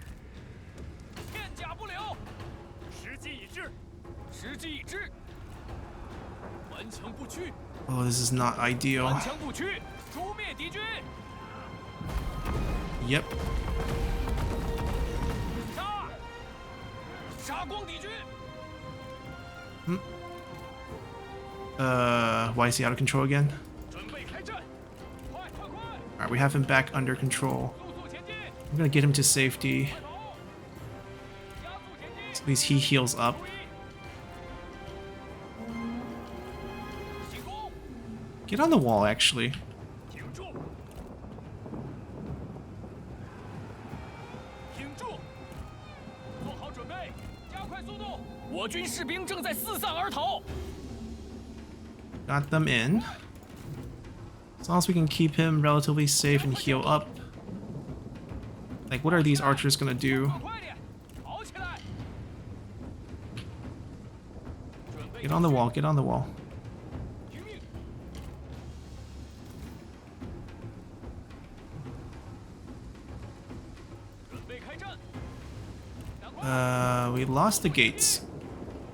Speaker 2: 片甲不留，时机已至，时机已至，顽强不屈，
Speaker 1: Oh, this is not ideal.
Speaker 2: 顽强不屈，诛灭敌军！
Speaker 1: Yep.
Speaker 2: 杀！杀光敌军！
Speaker 1: Why is he out of control again?
Speaker 2: 准备开战！快快快！
Speaker 1: Alright, we have him back under control.
Speaker 2: 速速前进！
Speaker 1: I'm gonna get him to safety.
Speaker 2: 快跑！加速前进！
Speaker 1: At least he heals up.
Speaker 2: 注意！进攻！
Speaker 1: Get on the wall, actually.
Speaker 2: 挺住！挺住！做好准备，加快速度！我军士兵正在四散而逃。
Speaker 1: Got them in. As long as we can keep him relatively safe and heal up. Like, what are these archers gonna do?
Speaker 2: 快点，跑起来！准备
Speaker 1: Get on the wall, get on the wall.
Speaker 2: 听命！准备开战！赶快！
Speaker 1: We lost the gates.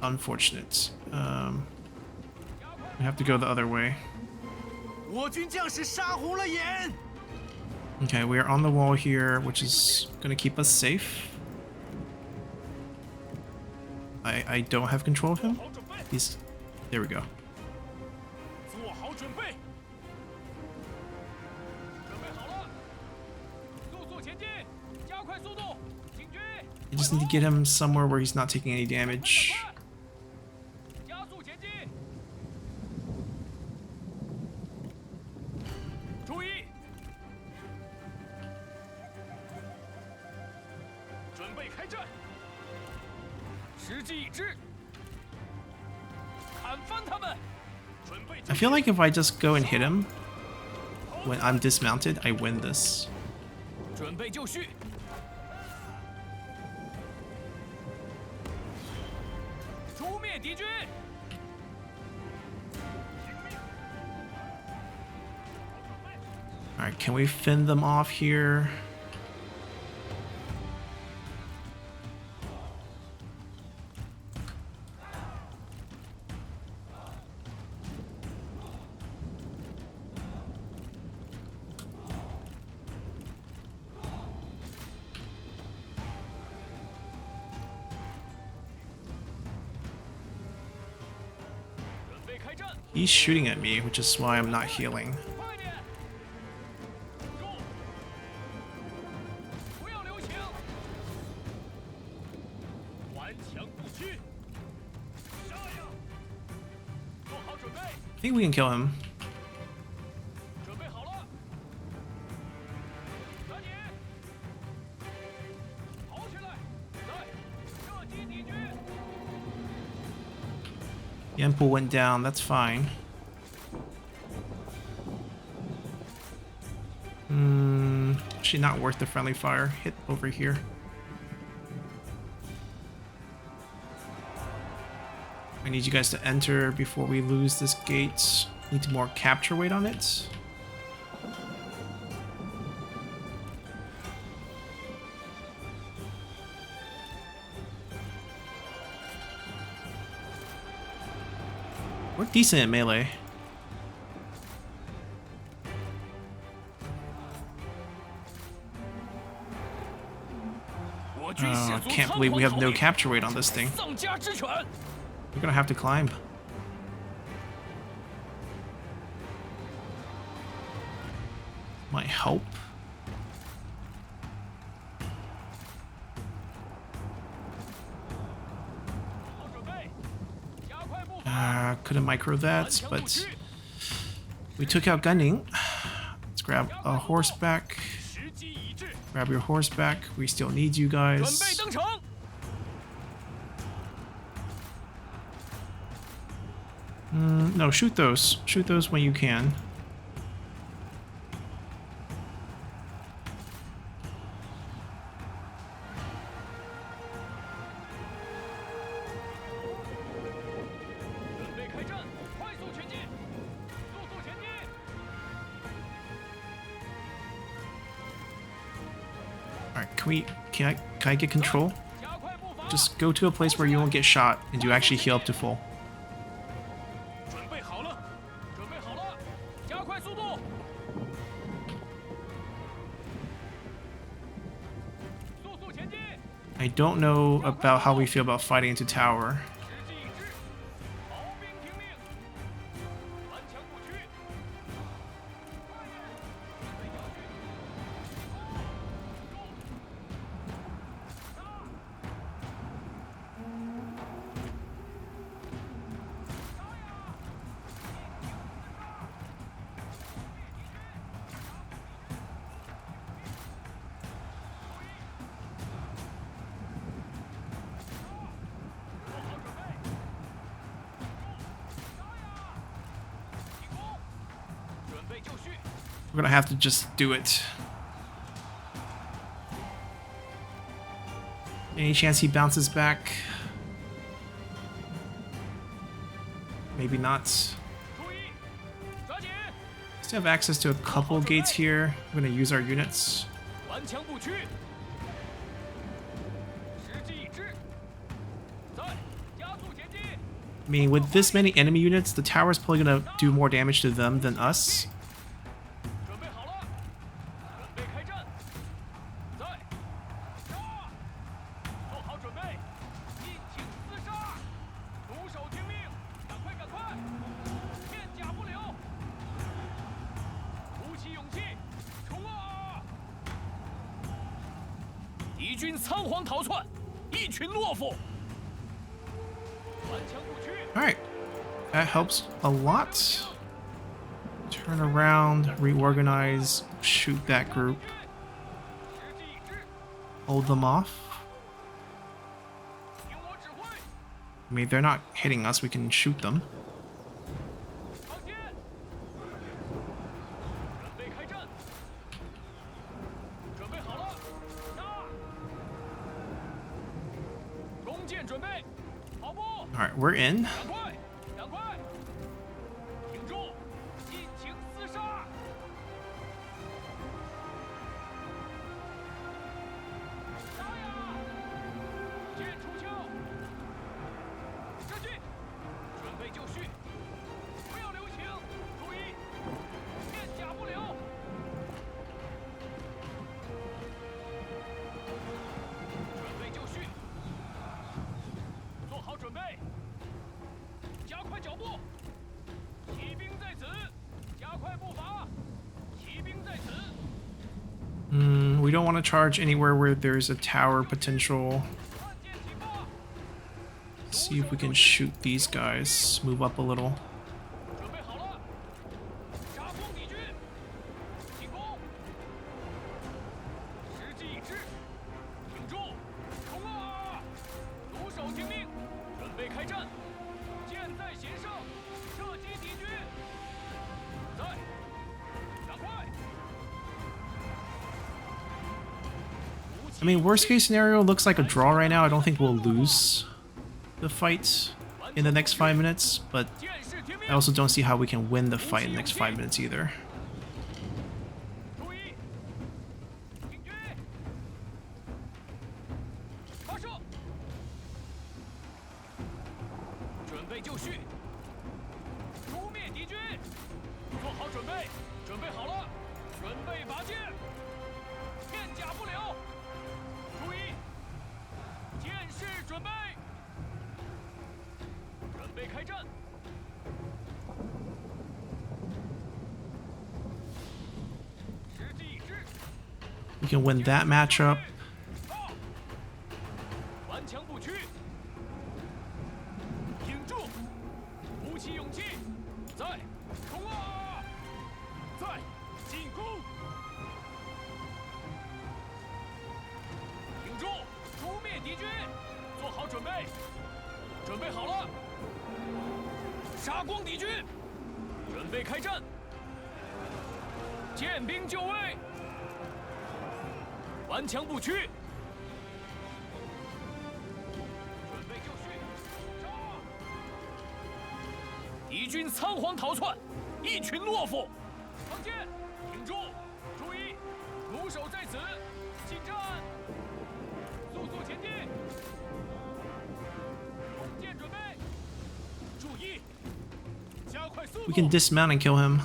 Speaker 1: Unfortunate. We have to go the other way.
Speaker 2: 我军将士杀红了眼。
Speaker 1: Okay, we are on the wall here, which is gonna keep us safe. I don't have control of him.
Speaker 2: 好准备，
Speaker 1: He's... There we go.
Speaker 2: 做好准备。准备好了，速速前进，加快速度，进军！
Speaker 1: You just need to get him somewhere where he's not taking any damage.
Speaker 2: 加速前进！注意！准备开战！时机已至，砍翻他们！准备
Speaker 1: I feel like if I just go and hit him when I'm dismounted, I win this.
Speaker 2: 准备就绪，突灭敌军。
Speaker 1: Alright, can we fend them off here? He's shooting at me, which is why I'm not healing. I think we can kill him. Yanpo went down, that's fine. Actually not worth the friendly fire. Hit over here. I need you guys to enter before we lose this gate. Need more capture weight on it. We're decent at melee. I can't believe we have no capture weight on this thing. We're gonna have to climb. Might help. Couldn't micro that, but we took out Ning. Let's grab a horseback. Grab your horseback. We still need you guys. No, shoot those. Shoot those when you can. Alright, can I get control? Just go to a place where you won't get shot and you actually heal up to full. I don't know about how we feel about fighting into tower. We're gonna have to just do it. Any chance he bounces back? Maybe not. Still have access to a couple gates here. We're gonna use our units. I mean, with this many enemy units, the tower's probably gonna do more damage to them than us. Alright, that helps a lot. Turn around, reorganize, shoot that group. Hold them off. I mean, if they're not hitting us, we can shoot them. Alright, we're in.
Speaker 2: 赶快，赶快，挺住，尽情厮杀！杀呀！剑出鞘，射击，准备就绪，不要留情，注意，片甲不留。准备就绪，做好准备。 加快脚步，骑兵在此，加快步伐，骑兵在此。
Speaker 1: We don't want to charge anywhere where there's a tower potential.
Speaker 2: 看见情报，
Speaker 1: See if we can shoot these guys. Move up a little.
Speaker 2: 准备好了，杀光敌军，进攻，时机已至，挺住，冲啊！弩手听命，准备开战。 箭在弦上，射击敌军。在，赶快！
Speaker 1: I mean, worst case scenario looks like a draw right now. I don't think we'll lose the fight in the next 5 minutes, but
Speaker 2: 剑士听命
Speaker 1: I，also don't see how we can win the fight in the next 5 minutes either.
Speaker 2: 注意，挺军，发射，准备就绪，诛灭敌军，做好准备，准备好了，准备拔剑，片甲不留，注意，剑士准备，准备开战。 时机已至，
Speaker 1: We can win that matchup.
Speaker 2: 顽强不屈，挺住，鼓起勇气，在，冲啊！在，进攻，挺住，诛灭敌军，做好准备，准备好了，杀光敌军，准备开战，剑兵就位。 顽强不屈，准备就绪，杀！敌军仓皇逃窜，一群懦夫。放箭，挺住，注意，弩手在此，进战，速速前进。弓箭准备，注意，加快速度。
Speaker 1: We can dismount and kill him.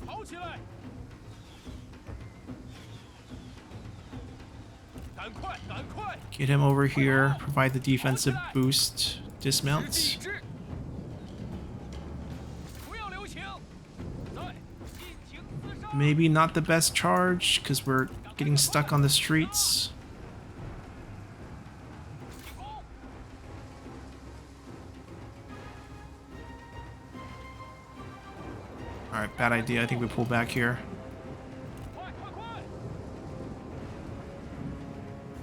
Speaker 2: 跑起来！ 赶快，赶快！
Speaker 1: Get him over here. Provide the defensive boost.
Speaker 2: 时机已
Speaker 1: Dismount.
Speaker 2: 至，不要留情，在，尽情厮杀。
Speaker 1: Maybe not the best charge because we're getting stuck on the streets.
Speaker 2: 进攻，
Speaker 1: Alright, bad idea. I think we pull back here.
Speaker 2: 快快快！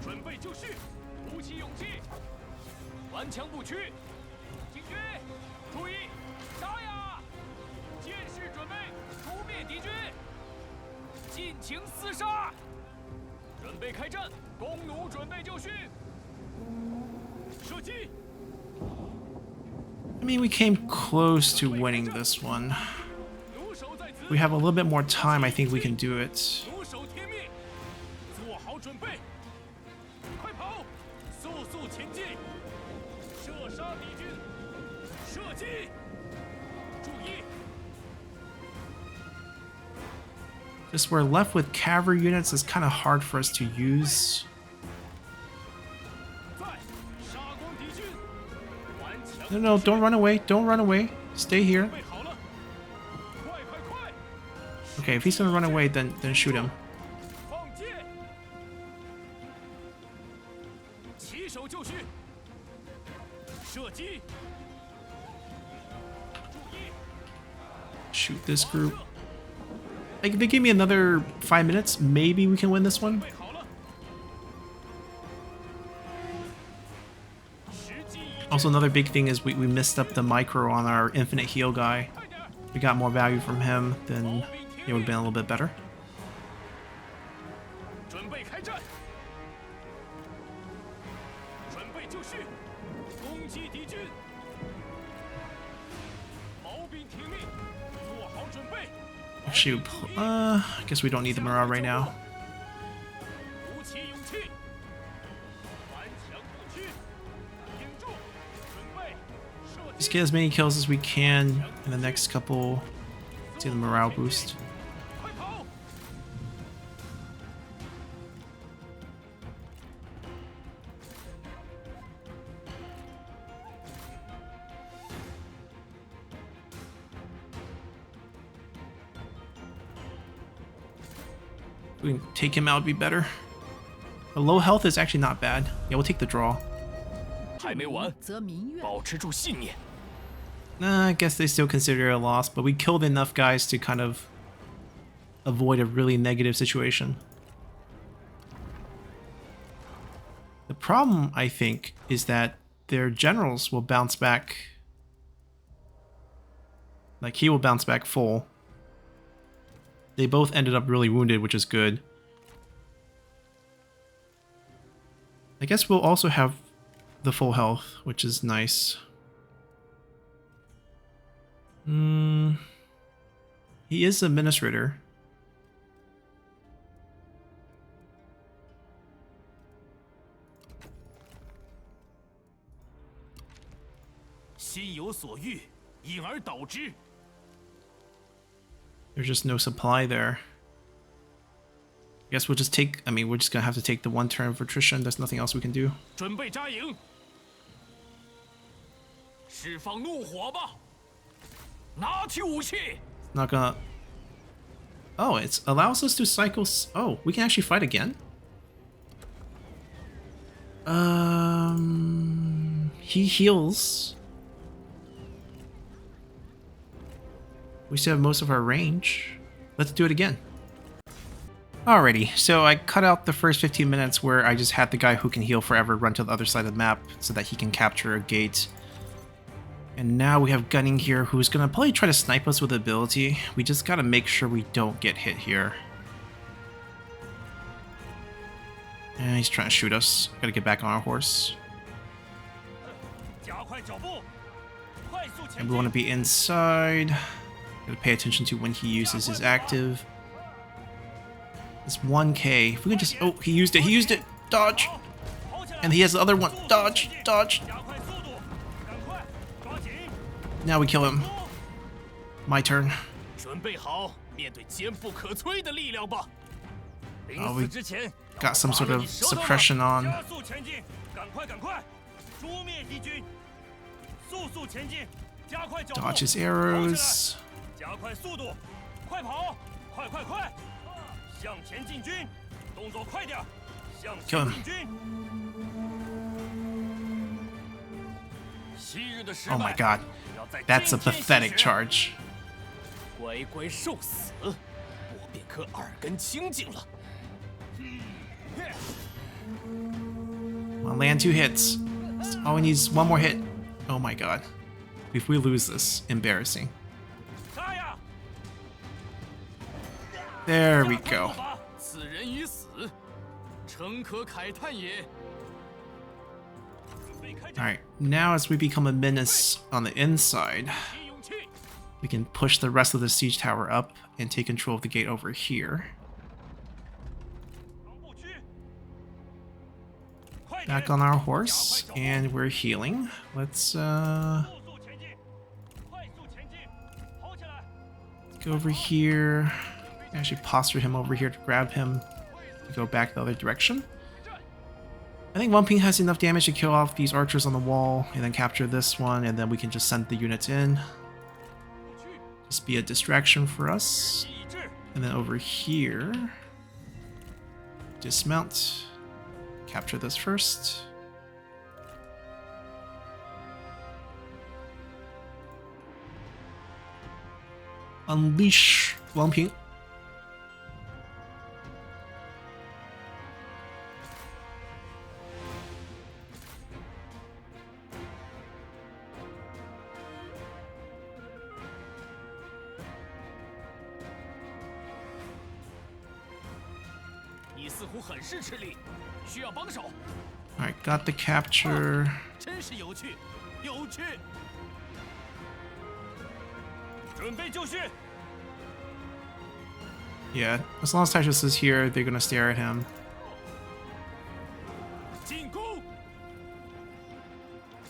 Speaker 2: 准备就绪，鼓起勇气，顽强不屈，进军，注意，杀呀！剑士准备，诛灭敌军，尽情厮杀，准备开战，弓弩准备就绪，射击。
Speaker 1: I mean, we came close to winning this one.
Speaker 2: 弩手在此，
Speaker 1: We have a little bit more time. I think we can do it.
Speaker 2: 弩手听命，做好准备，快跑，速速前进，射杀敌军，射击，注意，
Speaker 1: Just we're left with cavalry units. It's kind of hard for us to use.
Speaker 2: 在，杀光敌军，顽强
Speaker 1: No, no, don't run away. Don't run away. Stay here.
Speaker 2: 准备好了，快快快，
Speaker 1: Okay, if he's gonna run away, then shoot him.
Speaker 2: 放箭，起手就绪，射击，注意，
Speaker 1: Shoot this group. Like, if they give me another 5 minutes, maybe we can win this
Speaker 2: 准
Speaker 1: one.
Speaker 2: 备好了，时机已至，
Speaker 1: Also, another big thing is we messed up the micro on our infinite heal guy.
Speaker 2: 快点儿，
Speaker 1: We got more value from him, then it would have been a little bit better.
Speaker 2: 准备开战，准备就绪，攻击敌军，军，毛兵听命，做好准备。
Speaker 1: Actually, I guess we don't need the morale right now.
Speaker 2: 鼓起勇气，顽强不屈，挺住，准备，射击。
Speaker 1: Just get as many kills as we can in the next couple to the morale boost.
Speaker 2: 快跑！
Speaker 1: If we can take him out, it'd be better. The low health is actually not bad. Yeah, we'll take the draw.
Speaker 2: 还没完，保持住信念。
Speaker 1: I guess they still consider it a loss, but we killed enough guys to kind of avoid a really negative situation. The problem, I think, is that their generals will bounce back. Like, he will bounce back full. They both ended up really wounded, which is good. I guess we'll also have the full health, which is nice. He is administrator.
Speaker 2: 心有所欲，因而导之。
Speaker 1: There's just no supply there. I guess we'll just take, I mean, we're just gonna have to take the one turn of attrition. There's nothing else we can do.
Speaker 2: 准备扎营，释放怒火吧！拿起武器。
Speaker 1: Not gonna... Oh, it allows us to cycle... Oh, we can actually fight again? He heals. We still have most of our range. Let's do it again. Alrighty, so I cut out the first 15 minutes where I just had the guy who can heal forever run to the other side of the map so that he can capture a gate. And now we have Gunning here who's gonna probably try to snipe us with ability. We just gotta make sure we don't get hit here. And he's trying to shoot us. Gotta get back on our horse. And we want to be inside. Gotta pay attention to when he uses his active. It's 1k. If we can just... Oh, he used it. He used it. Dodge. And he has the other one. Dodge. Dodge. Now we kill him. My turn. Oh, we got some sort of suppression on. Dodge his arrows. Kill him. Oh my god. That's a pathetic charge. Well, land 2 hits. All we need is 1 more hit. Oh my god. If we lose this, embarrassing. There we go. Alright, now as we become a menace on the inside, we can push the rest of the siege tower up and take control of the gate over here. Back on our horse, and we're healing. Let's go over here. Actually posture him over here to grab him to go back the other direction. I think Wang Ping has enough damage to kill off these archers on the wall and then capture this one, and then we can just send the units in. Just be a distraction for us. And then over here, dismount, capture this first. Unleash Wang Ping. Alright, got the capture.
Speaker 3: 有趣。
Speaker 2: 准备就绪。
Speaker 1: Yeah, as long as Titus is here, they're gonna stare at him.
Speaker 2: 进攻！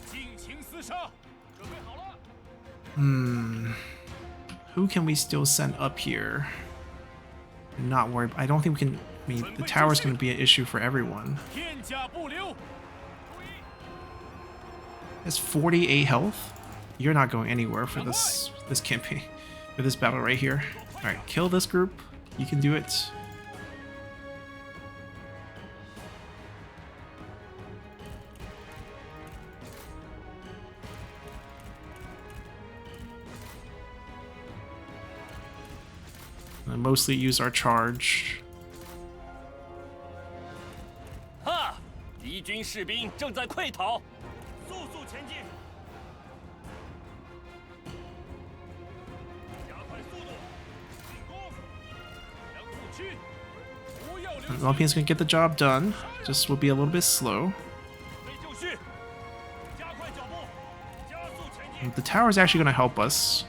Speaker 2: 尽情厮杀！准备好了。
Speaker 1: Who can we still send up here? Not worry. I don't think we can. I mean, the tower's gonna be an issue for everyone.
Speaker 2: 片甲不留。
Speaker 1: Has 48 health. You're not going anywhere for this campaign, for this battle right here. All right, kill this group. You can do it. And mostly use our charge.
Speaker 2: 哈！敌军士兵正在溃逃，速速前进！加快速度，进攻！向护区，不要留
Speaker 1: Lumpian's gonna get the job done. Just will be a little bit slow.
Speaker 2: 准备就绪，加快脚步，加速前进！
Speaker 1: The tower is actually gonna help us.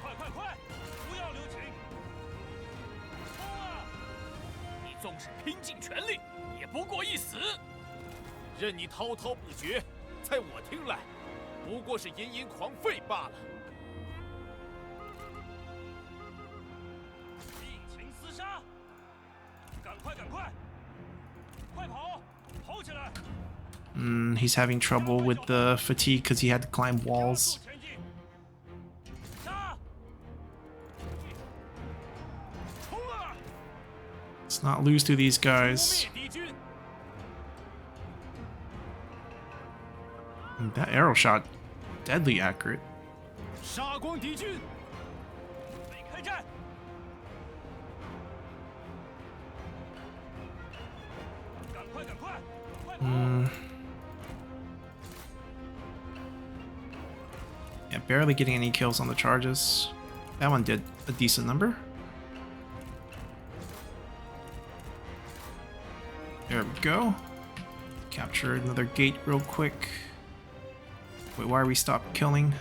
Speaker 2: 快快快，不要留情！冲啊！你纵使拼尽全力，也不过一死。
Speaker 3: 任你滔滔不绝，在我听来，不过是吟吟狂吠罢了。
Speaker 2: 尽情厮杀！赶快赶快，快跑，跑起来！
Speaker 1: He's having trouble with the fatigue because he had to climb walls.
Speaker 2: 前进！杀！冲啊！
Speaker 1: Let's not lose to these guys.
Speaker 2: 灭敌军！
Speaker 1: That arrow shot, deadly accurate.
Speaker 3: 杀光敌军！
Speaker 2: 准备开战！赶快赶快，快跑！
Speaker 1: Yeah, barely getting any kills on the charges. That one did a decent number. There we go. Capture another gate real quick. Wait, why are we stopped killing?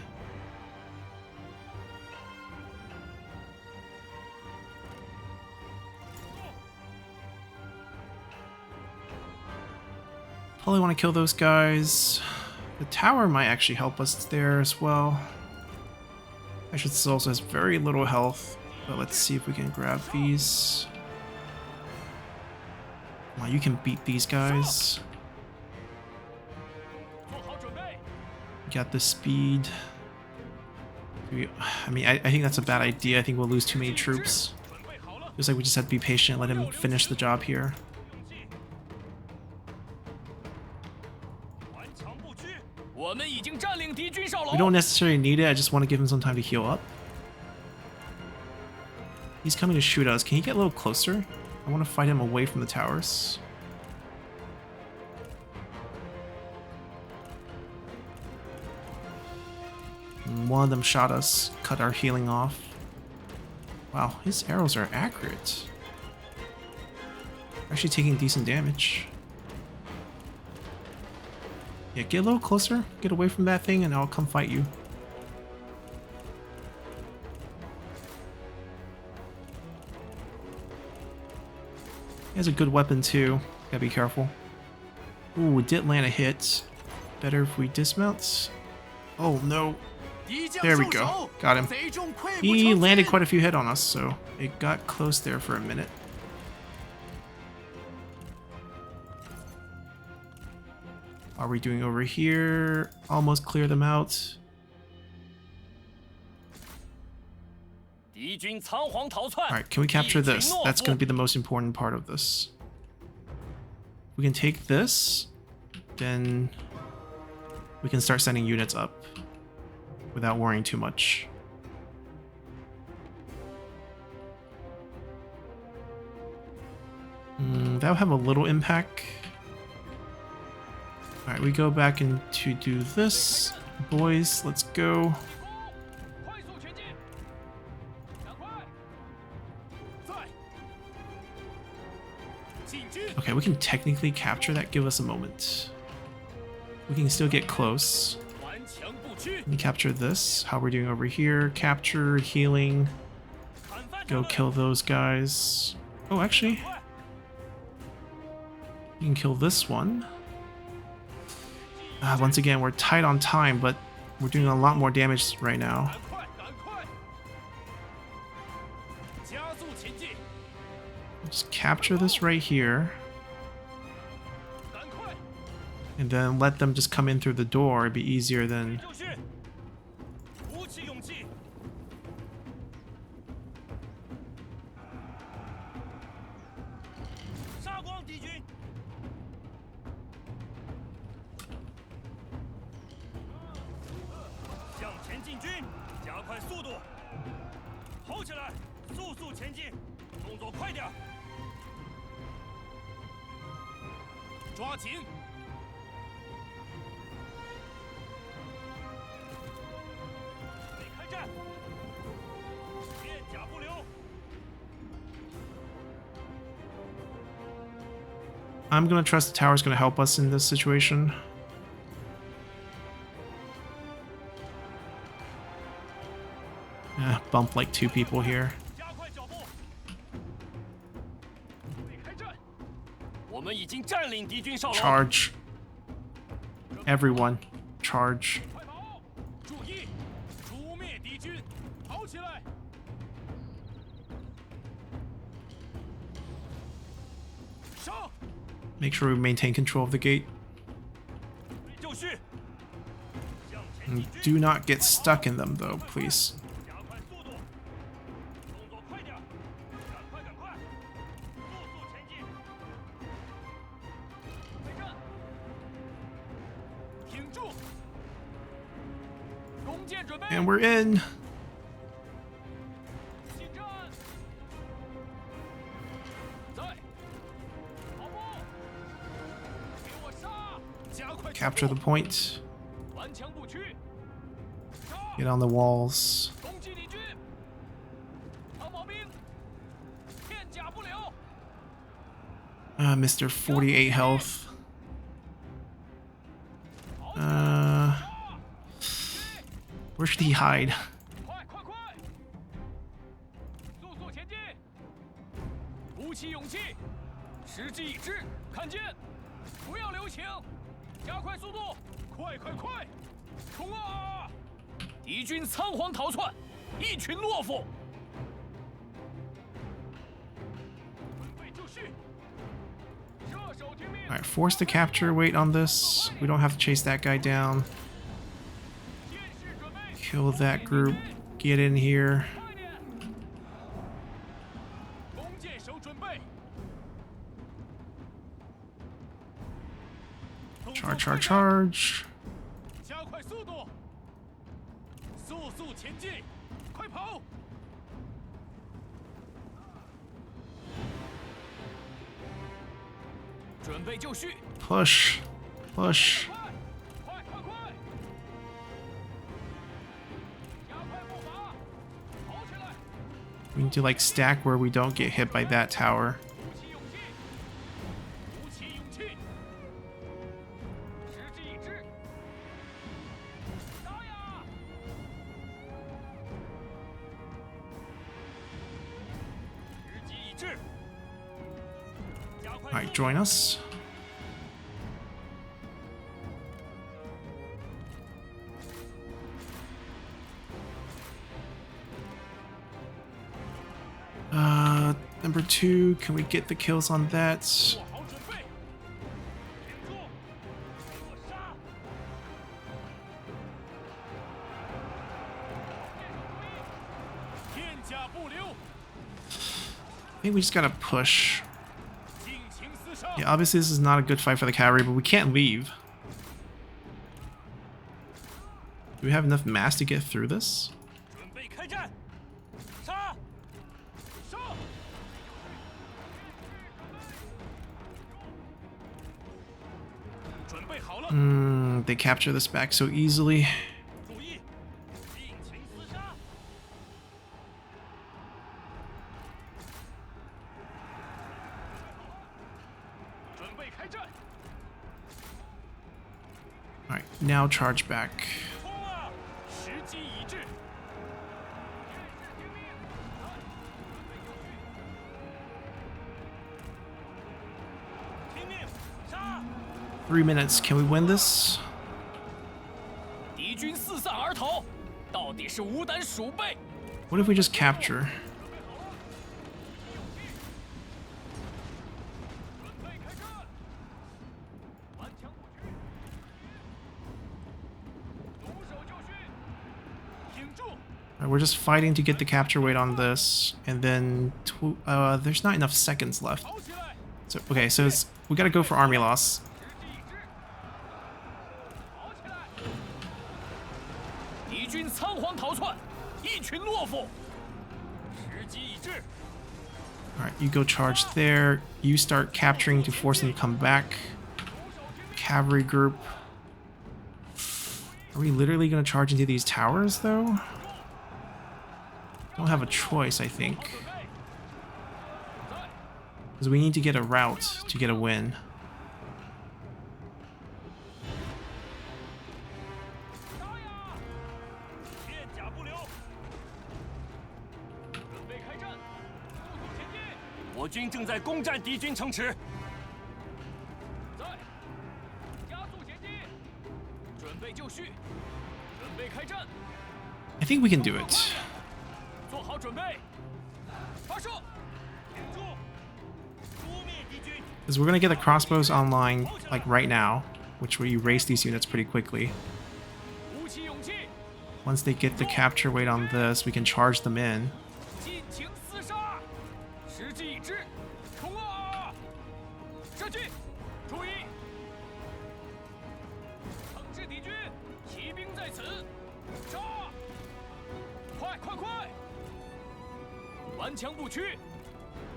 Speaker 1: Probably want to kill those guys. The tower might actually help us there as well. Actually, this also has very little health, but let's see if we can grab these. Wow, you can beat these guys.
Speaker 2: 做好准备！
Speaker 1: Got the speed. I mean, I think that's a bad idea. I think we'll lose too many troops.
Speaker 2: 准备好了，
Speaker 1: Looks like we just have to be patient, let him finish the job here.
Speaker 2: 勇气！顽强不屈！我们已经占领敌军哨楼。
Speaker 1: We don't necessarily need it, I just want to give him some time to heal up. He's coming to shoot us. Can he get a little closer? I want to fight him away from the towers. One of them shot us, cut our healing off. Wow, his arrows are accurate. Actually taking decent damage. Yeah, get a little closer, get away from that thing, and I'll come fight you. He has a good weapon too. Gotta be careful. Ooh, we did land a hit. Better if we dismount. Oh no. There we go. Got him. He landed quite a few hits on us, so it got close there for a minute. How are we doing over here? Almost clear them out.
Speaker 2: 敌军仓皇逃窜。
Speaker 1: Alright, can we capture
Speaker 2: 一群
Speaker 1: this?
Speaker 2: 懦夫
Speaker 1: That's going to be the most important part of this. We can take this, then we can start sending units up without worrying too much. That would have a little impact. Alright, we go back in to do this. Boys, let's go.
Speaker 2: 快速前进！赶快！在！进军！
Speaker 1: Okay, we can technically capture that. Give us a moment. We can still get close.
Speaker 3: 顽强不屈，
Speaker 1: Let me capture this. How we're doing over here. Captured, healing.
Speaker 3: 砍翻他
Speaker 1: Go
Speaker 3: 们！
Speaker 1: kill those guys. Oh, actually,
Speaker 3: 快，
Speaker 1: you can kill this one. Once again, we're tight on time, but we're doing a lot more damage right now.
Speaker 3: 赶快，赶快！加速前进，
Speaker 1: Just capture this right here,
Speaker 3: 赶快！
Speaker 1: and then let them just come in through the door. It'd be easier than...
Speaker 3: 就绪，鼓起勇气， 杀光敌军！ 向前进军，加快速度，吼起来，速速前进，动作快点儿，抓紧！准备开战，片甲不留。
Speaker 1: I'm gonna trust the tower's gonna help us in this situation. Bump like 2 people here.
Speaker 3: 加快脚步，准备开战。我们已经占领敌军哨楼。
Speaker 1: Charge. Everyone. Charge.
Speaker 3: 快跑！注意，诛灭敌军，跑起来！ 上！
Speaker 1: Make sure we maintain control of the gate.
Speaker 3: 就绪。向前
Speaker 1: And
Speaker 3: 进军，
Speaker 1: do not get stuck in them though, please.
Speaker 3: 加快速度，动作快点儿，赶快赶快，速速前进！开战！挺住！弓箭准备！
Speaker 1: And we're in.
Speaker 3: 进战！在！跑步！给我杀！加快脚步
Speaker 1: Capture the point.
Speaker 3: 顽强不屈！杀！
Speaker 1: Get on the walls.
Speaker 3: 攻击敌军！逃跑兵！片甲不留！
Speaker 1: Mr. 48 health. Where should he hide?
Speaker 3: 快快快！速速前进！鼓起勇气，时机已至，看剑，不要留情，加快速度，快快快，冲啊！敌军仓皇逃窜，一群懦夫。准备就绪，射手听命。
Speaker 1: Alright, force the capture. Wait on this. We don't have to chase that guy down.
Speaker 3: 剑士准备，
Speaker 1: Kill that group. Get in here.
Speaker 3: 快点！弓箭手准备。
Speaker 1: Charge, charge, charge.
Speaker 3: 加快速度，速速前进，快跑！准备就绪，
Speaker 1: Push. Push.
Speaker 3: 快，快快快！加快步伐，跑起来！
Speaker 1: We need to like stack where we don't get hit by that tower.
Speaker 3: 鼓起勇气，鼓起勇气，时机已至，杀呀！时机已至，加快
Speaker 1: Alright,
Speaker 3: 速度
Speaker 1: join us. Number 2, can we get the kills on that?
Speaker 3: 做好准备，挺住，给我杀！ 片甲不留，
Speaker 1: I think we just gotta push.
Speaker 3: 尽情厮杀！
Speaker 1: Yeah, obviously this is not a good fight for the cavalry, but we can't leave. Do we have enough mass to get through this?
Speaker 3: 准备开战，杀！杀！准备好了，
Speaker 1: They capture this back so easily.
Speaker 3: 注意，尽情厮杀！准备开战，
Speaker 1: Alright, now charge back.
Speaker 3: 冲啊！时机已至。
Speaker 1: 3 minutes. Can we win this?
Speaker 3: 敌军四散而逃，到底是无胆鼠辈。
Speaker 1: What if we just capture? Alright, we're just fighting to get the capture weight on this, and then there's not enough seconds left. So okay, so we gotta go for army loss.
Speaker 3: 敌军仓皇逃窜，一群懦夫。时机已至。
Speaker 1: Alright, you go charge there. You start capturing to force them to come back. Cavalry group. Are we literally gonna charge into these towers though? Don't have a choice, I think. Because we need to get a route to get a win. I think we can do it.
Speaker 3: 做好准备，发射！
Speaker 1: Because we're going to get the crossbows online, like right now, which will erase these units pretty quickly. Once they get the capture weight on this, we can charge them in.
Speaker 3: 尽情厮杀，时机已至，冲啊！射击，注意，惩治敌军，骑兵在此，杀！快快快！顽强不屈，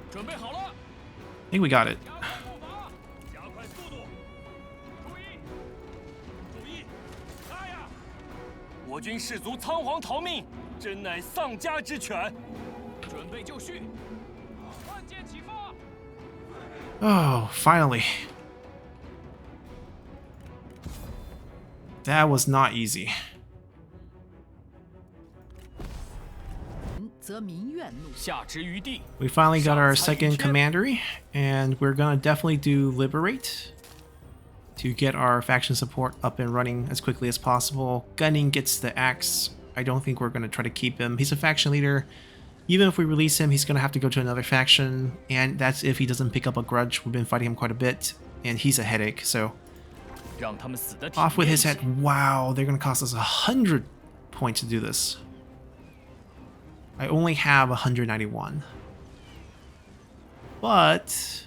Speaker 3: 准备好了。
Speaker 1: I think we got it.
Speaker 3: 加快速度！注意！注意！杀呀！我军士卒仓皇逃命，真乃丧家之犬。准备就绪，万箭齐发！
Speaker 1: Oh, finally. That was not easy.
Speaker 4: 则民怨怒。
Speaker 3: 下之于地。
Speaker 1: We finally got our second commandery, and we're gonna definitely do liberate to get our faction support up and running as quickly as possible. Gunning gets the axe. I don't think we're gonna try to keep him. He's a faction leader. Even if we release him, he's gonna have to go to another faction, and that's if he doesn't pick up a grudge. We've been fighting him quite a bit, and he's a headache, so
Speaker 3: 让他们死得体
Speaker 1: off with
Speaker 3: 面
Speaker 1: his
Speaker 3: 些
Speaker 1: head. Wow, they're gonna cost us 100 points to do this. I only have 191. But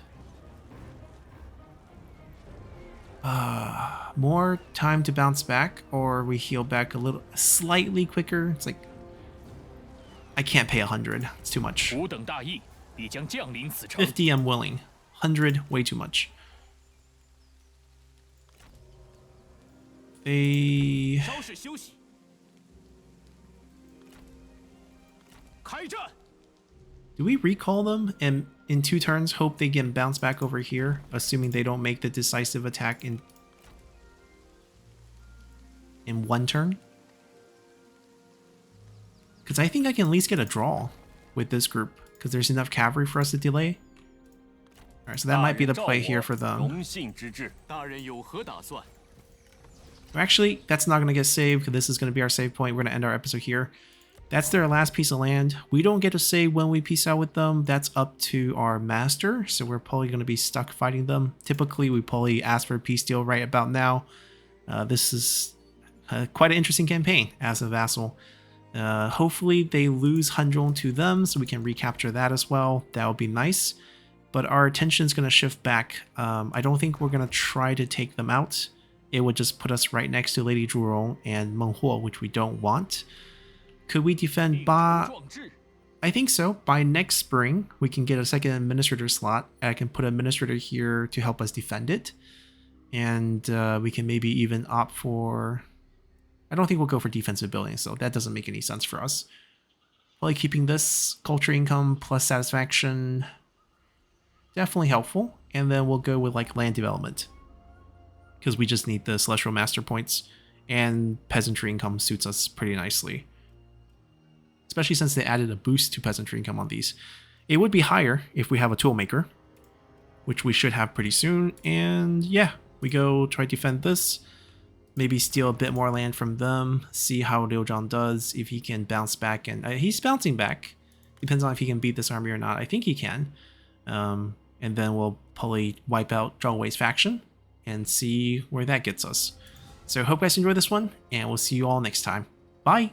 Speaker 1: more time to bounce back, or we heal back a little slightly quicker. It's like I can't pay 100. It's too much.
Speaker 3: 吾等大义必将降临此城。
Speaker 1: 50 I'm willing. 100 way too much. They
Speaker 3: 稍事休息。开战！
Speaker 1: do we recall them and in 2 turns hope they can bounce back over here, assuming they don't make the decisive attack in 1 turn? Because I think I can at least get a draw with this group, because there's enough cavalry for us to delay. Alright, so that might be the play here for them.
Speaker 3: 荣幸之至，大人有何打算？
Speaker 1: Actually, that's not going to get saved, because this is going to be our save point. We're going to end our episode here. That's their last piece of land. We don't get to say when we peace out with them. That's up to our master, so we're probably going to be stuck fighting them. Typically, we probably ask for a peace deal right about now. This is quite an interesting campaign as a vassal. Hopefully, they lose Hanzhong to them, so we can recapture that as well. That would be nice. But our attention is going to shift back. I don't think we're going to try to take them out. It would just put us right next to Lady Zhurong and Meng Huo, which we don't want. Could we defend Ba? I think so. By next spring, we can get a second administrator slot. I can put an administrator here to help us defend it. And we can maybe even opt for... I don't think we'll go for defensive buildings, so that doesn't make any sense for us. Probably keeping this culture income plus satisfaction. Definitely helpful. And then we'll go with like land development. because we just need the Celestial Master points, and Peasantry income suits us pretty nicely. Especially since they added a boost to Peasantry income on these. It would be higher if we have a Toolmaker, which we should have pretty soon, and yeah, we go try to defend this. Maybe steal a bit more land from them, see how Liu Zhang does, if he can bounce back, and he's bouncing back. Depends on if he can beat this army or not. I think he can. And then we'll probably wipe out Zhao Wei's faction and see where that gets us. So I hope you guys enjoyed this one, and we'll see you all next time. Bye!